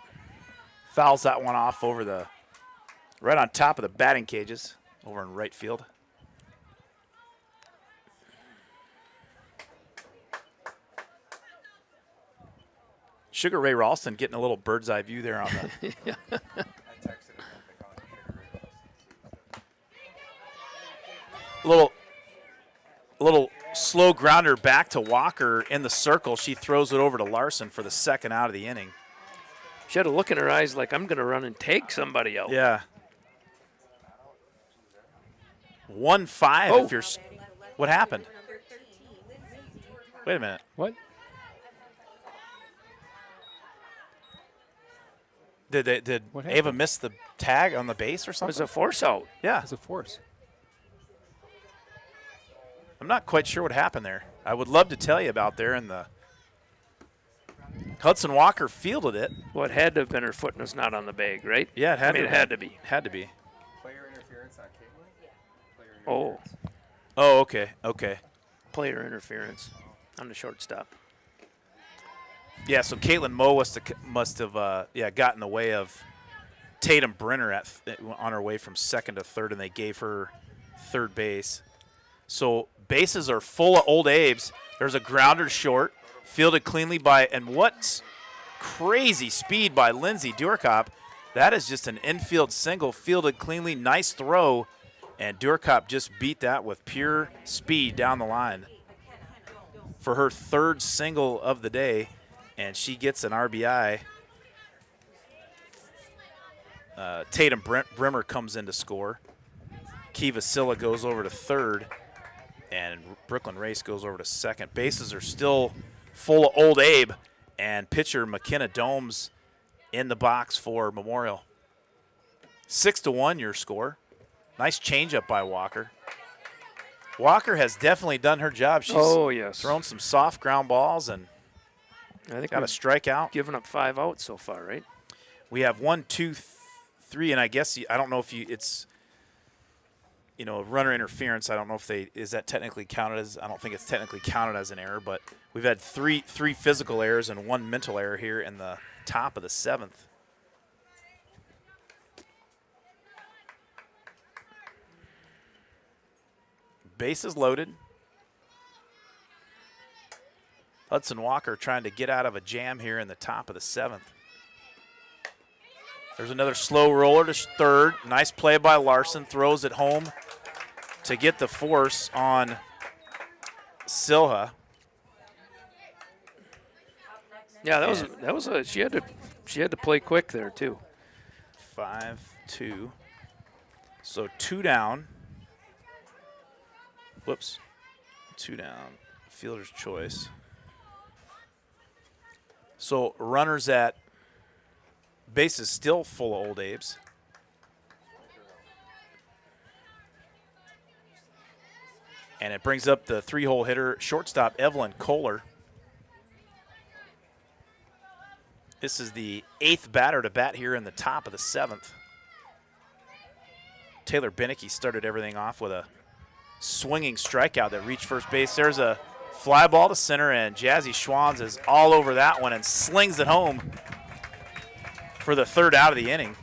Fouls that one off over right on top of the batting cages over in right field. Sugar Ray Ralston getting a little bird's eye view there on the little slow grounder back to Walker in the circle. She throws it over to Larson for the second out of the inning. She had a look in her eyes like, I'm going to run and take somebody out. Yeah. 1-5 Oh. if you're. What happened? Wait a minute. What? Did What Ava happened? miss the tag on the base or It was something? a force out. Yeah. As a force. I'm not quite sure what happened there. I would love to tell you about there in the. Hudson Walker fielded it. Well, it had to have been her foot was not on the bag, right? Yeah, it had I mean, to it had to be. Had to be. Player interference on Caitlin? Player Oh, Oh, okay, okay. player interference on the shortstop. Yeah, so Caitlin Moe must have got in the way of Tatum Brenner on her way from second to third, and they gave her third base. So bases are full of old Abes. There's a grounder short, fielded cleanly and what's crazy speed by Lindsay Durkop. That is just an infield single, fielded cleanly, nice throw, and Durkop just beat that with pure speed down the line for her third single of the day. And she gets an RBI. Tatum Brimmer comes in to score. Kiva Silla goes over to third. And Brooklyn Race goes over to second. Bases are still full of old Abe. And pitcher McKenna Domes in the box for Memorial. 6-1 your score. Nice changeup by Walker. Walker has definitely done her job. She's Yes. thrown some soft ground balls and I think got a we've strikeout. given up 5 outs so far, right? We have 1, 2, 3, and I guess I don't know if it's runner interference. I don't know if is that technically counted as. I don't think it's technically counted as an error, but we've had three physical errors and 1 mental error here in the top of the 7th. Bases loaded. Hudson Walker trying to get out of a jam here in the top of the 7th. There's another slow roller to third. Nice play by Larson. Throws it home to get the force on Silha. Yeah, that was a she had to play quick there too. 5-2. So 2 down. Whoops. 2 down. Fielder's choice. So runners at base is still full of Old Abes. And it brings up the 3-hole hitter, shortstop Evelyn Kohler. This is the 8th batter to bat here in the top of the 7th. Taylor Binnicky started everything off with a swinging strikeout that reached first base. There's a fly ball to center, and Jazzy Schwans is all over that one and slings it home for the 3rd out of the inning.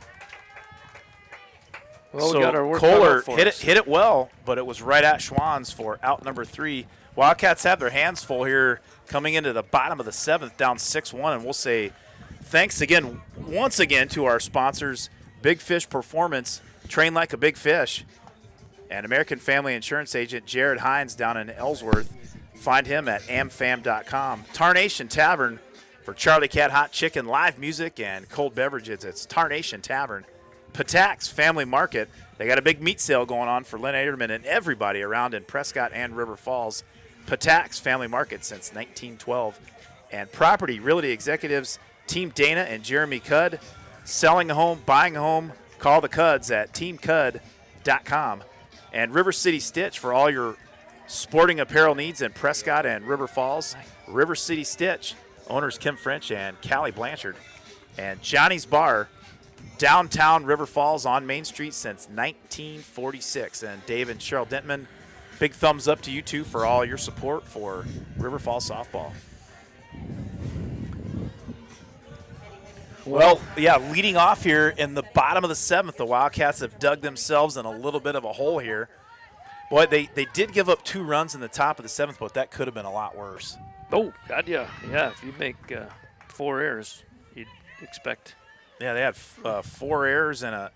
Well, so we got our work cut Kohler out for hit us. it well, but it was right at Schwans for out number 3. Wildcats have their hands full here coming into the bottom of the 7th, down 6-1, and we'll say thanks again, once again, to our sponsors, Big Fish Performance, Train Like a Big Fish, and American Family Insurance Agent Jared Hines down in Ellsworth. Find him at amfam.com. Tarnation Tavern for Charlie Cat Hot Chicken, live music, and cold beverages. It's Tarnation Tavern. Patax Family Market. They got a big meat sale going on for Lynn Aderman and everybody around in Prescott and River Falls. Patax Family Market since 1912. And Property Realty Executives, Team Dana and Jeremy Cudd. Selling a home, buying a home, call the Cudds at teamcud.com. And River City Stitch for all your sporting apparel needs in Prescott and River Falls. River City Stitch, owners Kim French and Callie Blanchard. And Johnny's Bar, downtown River Falls on Main Street since 1946. And Dave and Cheryl Dentman, big thumbs up to you two for all your support for River Falls softball. Well, yeah, leading off here in the bottom of the 7th, the Wildcats have dug themselves in a little bit of a hole here. Boy, they did give up 2 runs in the top of the 7th, but that could have been a lot worse. Oh, God, yeah. Yeah, if you make 4 errors, you'd expect. Yeah, they had 4 errors and a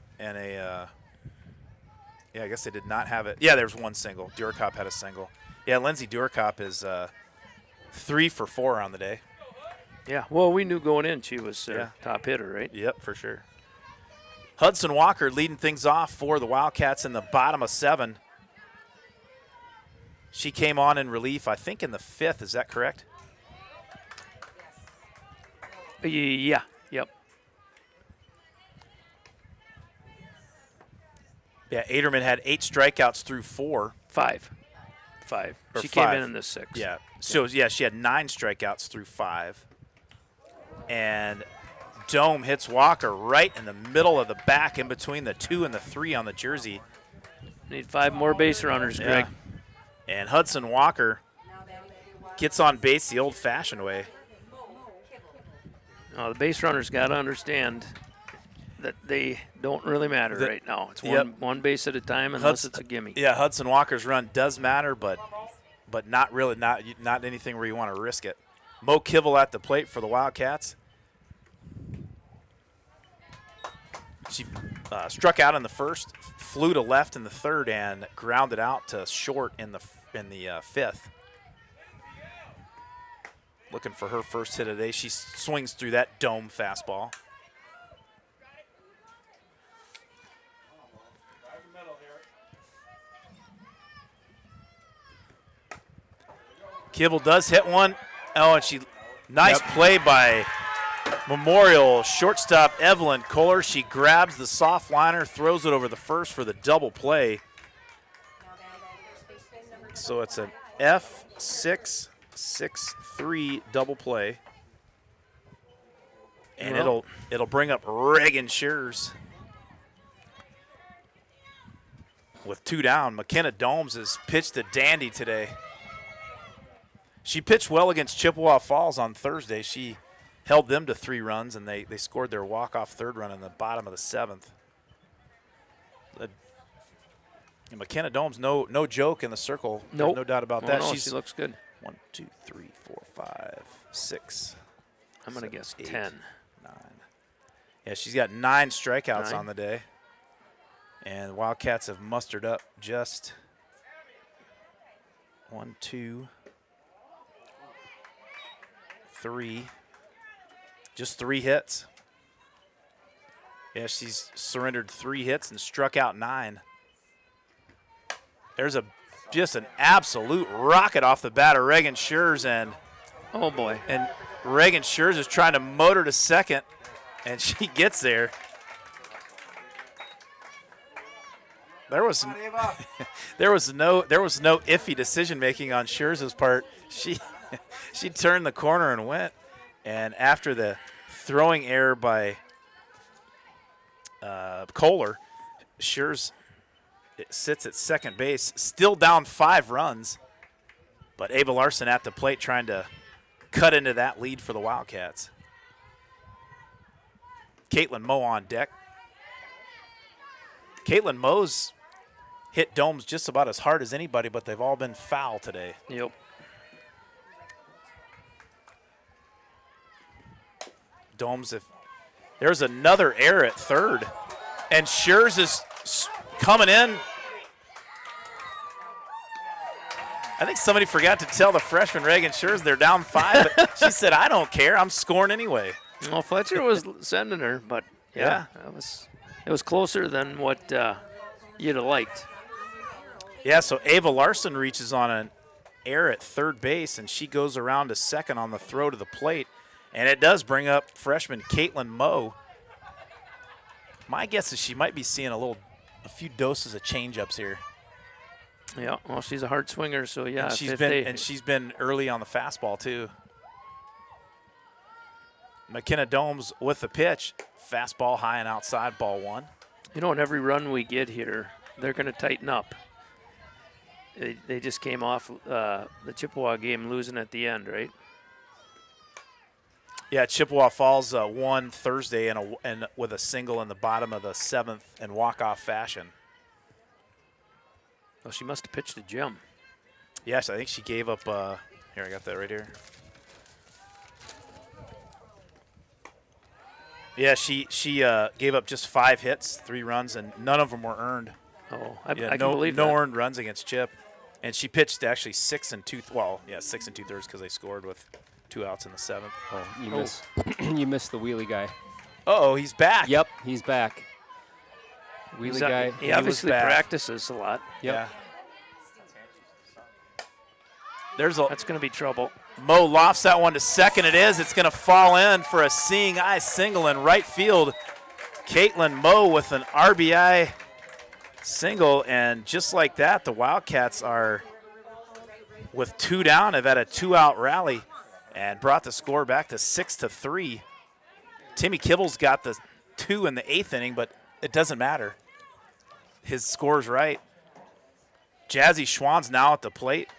yeah, I guess they did not have it. Yeah, there was 1 single. Durakop had a single. Yeah, Lindsay Durakop is 3 for 4 on the day. Yeah, well, we knew going in she was Yeah. top hitter, right? Yep, for sure. Hudson Walker leading things off for the Wildcats in the bottom of 7. She came on in relief, I think, in the 5th. Is that correct? Yeah, yep. Yeah, Aderman had 8 strikeouts through 4. 5. Or She 5. came in the 6th. Yeah. So, yeah, she had 9 strikeouts through 5. And Dome hits Walker right in the middle of the back in between the 2 and the 3 on the jersey. Need 5 more base runners, Greg. Yeah. And Hudson Walker gets on base the old-fashioned way. The base runners got to understand that they don't really matter right now. It's one base at a time unless it's a gimme. Yeah, Hudson Walker's run does matter, but not really, not anything where you want to risk it. Mo Kivel at the plate for the Wildcats. She struck out in the 1st, flew to left in the 3rd, and grounded out to short in the 5th. Looking for her first hit of the day. She swings through that Dome fastball. Kibble does hit one. Oh, and nice play by Memorial shortstop Evelyn Kohler. She grabs the soft liner, throws it over the first for the double play. So it's an F6-6-3 double play. And it'll bring up Reagan Shears with 2 down. McKenna Domes has pitched a dandy today. She pitched well against Chippewa Falls on Thursday. She held them to 3 runs, and they scored their walk-off 3rd run in the bottom of the 7th. And McKenna Domes, no joke in the circle. Nope. No doubt about that. She looks good. 1, 2, 3, 4, 5, 6. I'm going to guess 8, 10. 9. Yeah, she's got 9 strikeouts 9. on the day. And Wildcats have mustered up just 1, 2, 3. Just 3 hits. Yeah, she's surrendered 3 hits and struck out 9. There's a just an absolute rocket off the bat of Reagan Schurz, and Oh, boy. Reagan Schurz is trying to motor to second, and she gets there. There was no iffy decision making on Schurz's part. She turned the corner and went, and after the throwing error by Kohler, Schurz sits at second base, still down 5 runs, but Ava Larson at the plate trying to cut into that lead for the Wildcats. Caitlin Moe on deck. Caitlin Moe's hit domes just about as hard as anybody, but they've all been foul today. Yep. Domes, if there's another error at third, and Schurz is coming in. I think somebody forgot to tell the freshman Reagan Schurz they're down 5, but she said, I don't care, I'm scoring anyway. Well, Fletcher was sending her, but Yeah. it was closer than what you'd have liked. Yeah, so Ava Larson reaches on an error at third base, and she goes around to second on the throw to the plate. And it does bring up freshman Caitlin Moe. My guess is she might be seeing a few doses of changeups here. Yeah, well, she's a hard swinger, so yeah. And she's been early on the fastball too. McKenna Domes with the pitch, fastball high and outside, ball 1. You know, in every run we get here, they're going to tighten up. They just came off the Chippewa game losing at the end, right? Yeah, Chippewa Falls won Thursday and with a single in the bottom of the 7th in walk-off fashion. Well, she must have pitched to Jim. Yes, I think she gave up. Here, I got that right here. Yeah, she gave up just 5 hits, 3 runs, and none of them were earned. Oh, I Yeah, can believe that. no earned runs against Chip, and she pitched actually 6 2/3 because they scored with 2 outs in the 7th. Oh, you missed the wheelie guy. Oh, he's back. Yep, he's back. Wheelie guy. He obviously back. practices a lot. Yep. Yeah. That's going to be trouble. Moe lofts that one to second. It is. It's going to fall in for a seeing eye single in right field. Caitlin Moe with an RBI single, and just like that, the Wildcats are with 2 down. Have had a 2-out rally and brought the score back to 6-3. Timmy Kibble's got the 2 in the 8th inning, but it doesn't matter. His score's right. Jazzy Schwann's now at the plate.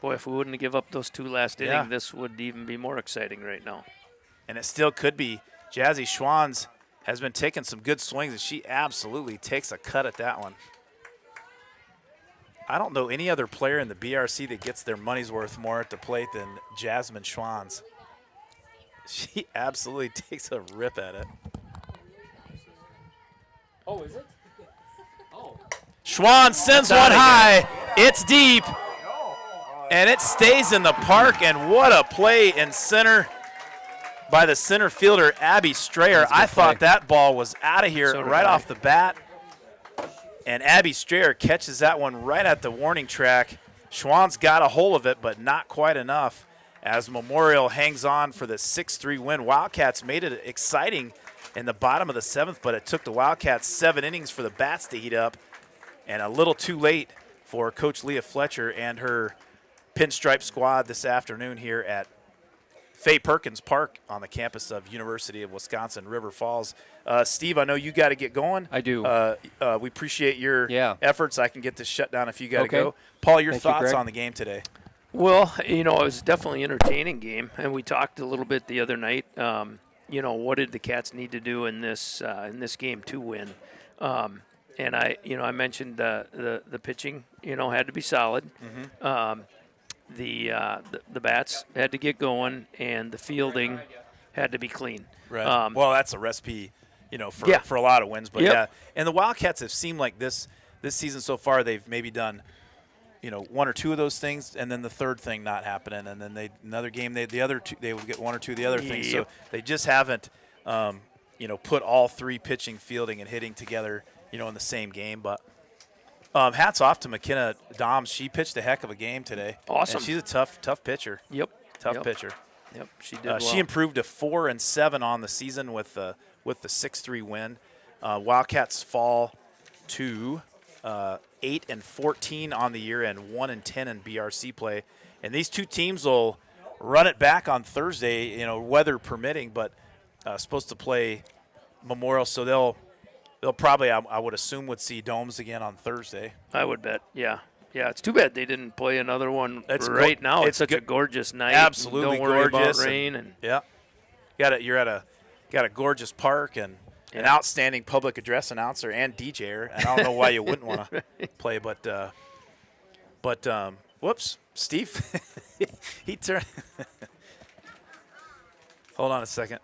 Boy, if we wouldn't have give up those 2 last Yeah. inning, this would even be more exciting right now. And it still could be. Jazzy Schwann's has been taking some good swings, and she absolutely takes a cut at that one. I don't know any other player in the BRC that gets their money's worth more at the plate than Jasmine Schwann's. She absolutely takes a rip at it. Oh, is it? Oh. Schwann sends one high. It's deep. And it stays in the park, and what a play in center by the center fielder, Abby Strayer. I thought that ball was out of here right off the bat. And Abby Strayer catches that one right at the warning track. Schwann's got a hold of it, but not quite enough as Memorial hangs on for the 6-3 win. Wildcats made it exciting in the bottom of the 7th, but it took the Wildcats 7 innings for the bats to heat up, and a little too late for Coach Leah Fletcher and her pinstripe squad this afternoon here at Fay Perkins Park on the campus of University of Wisconsin River Falls. Steve, I know you got to get going. I do. We appreciate your Yeah. efforts. I can get this shut down if you got to Okay. go. Paul, your Thank you, thoughts Greg. on the game today? Well, you know, it was definitely an entertaining game, and we talked a little bit the other night. You know, what did the Cats need to do in this game to win? And I mentioned the pitching, had to be solid. Mm-hmm. The bats had to get going, and the fielding had to be clean. Right. Well, that's a recipe, for a lot of wins. But Yep. yeah, and the Wildcats have seemed like this season so far. They've maybe done, 1 or 2 of those things, and then the third thing not happening, and then another game the other 2 they would get 1 or 2 of the other things. So Yep. they just haven't, put all 3 pitching, fielding, and hitting together, in the same game. But Hats off to McKenna Doms. She pitched a heck of a game today. Awesome. And she's a tough pitcher. Yep. Tough Yep. pitcher. Yep. She did well. She improved to 4-7 on the season with the 6-3 win. Wildcats fall to 8-14 on the year and 1-10 in BRC play. And these two teams will run it back on Thursday, weather permitting, but supposed to play Memorial, so they'll probably, I would assume, would see Domes again on Thursday. I would bet. Yeah. Yeah, it's too bad they didn't play another one It's right now. it's It's such a gorgeous night. Absolutely Don't worry gorgeous. about rain. And Yeah. You're at a gorgeous park and an Yeah. outstanding public address announcer and DJer, and I don't know why you wouldn't want to play, but whoops, Steve, he turned. Hold on a second.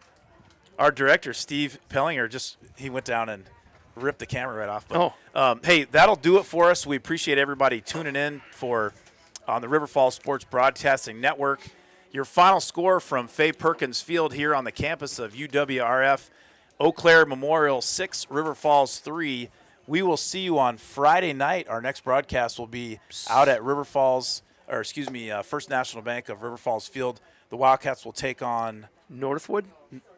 Our director, Steve Pellinger, he went down and ripped the camera right off. But, hey, that'll do it for us. We appreciate everybody tuning in on the River Falls Sports Broadcasting Network. Your final score from Fay Perkins Field here on the campus of UWRF: Eau Claire Memorial 6, River Falls 3. We will see you on Friday night. Our next broadcast will be out at First National Bank of River Falls Field. The Wildcats will take on Northwood?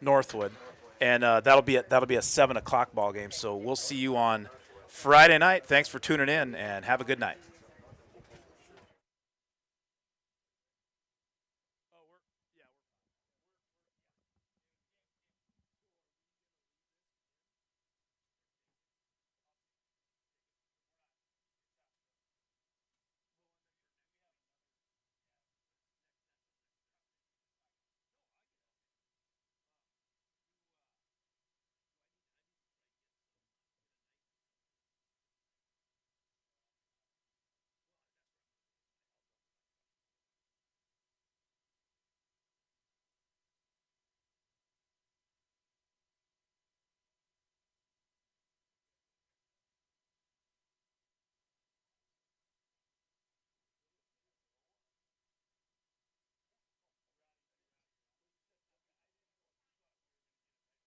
Northwood, and that'll be a 7:00 ball game. So we'll see you on Friday night. Thanks for tuning in, and have a good night.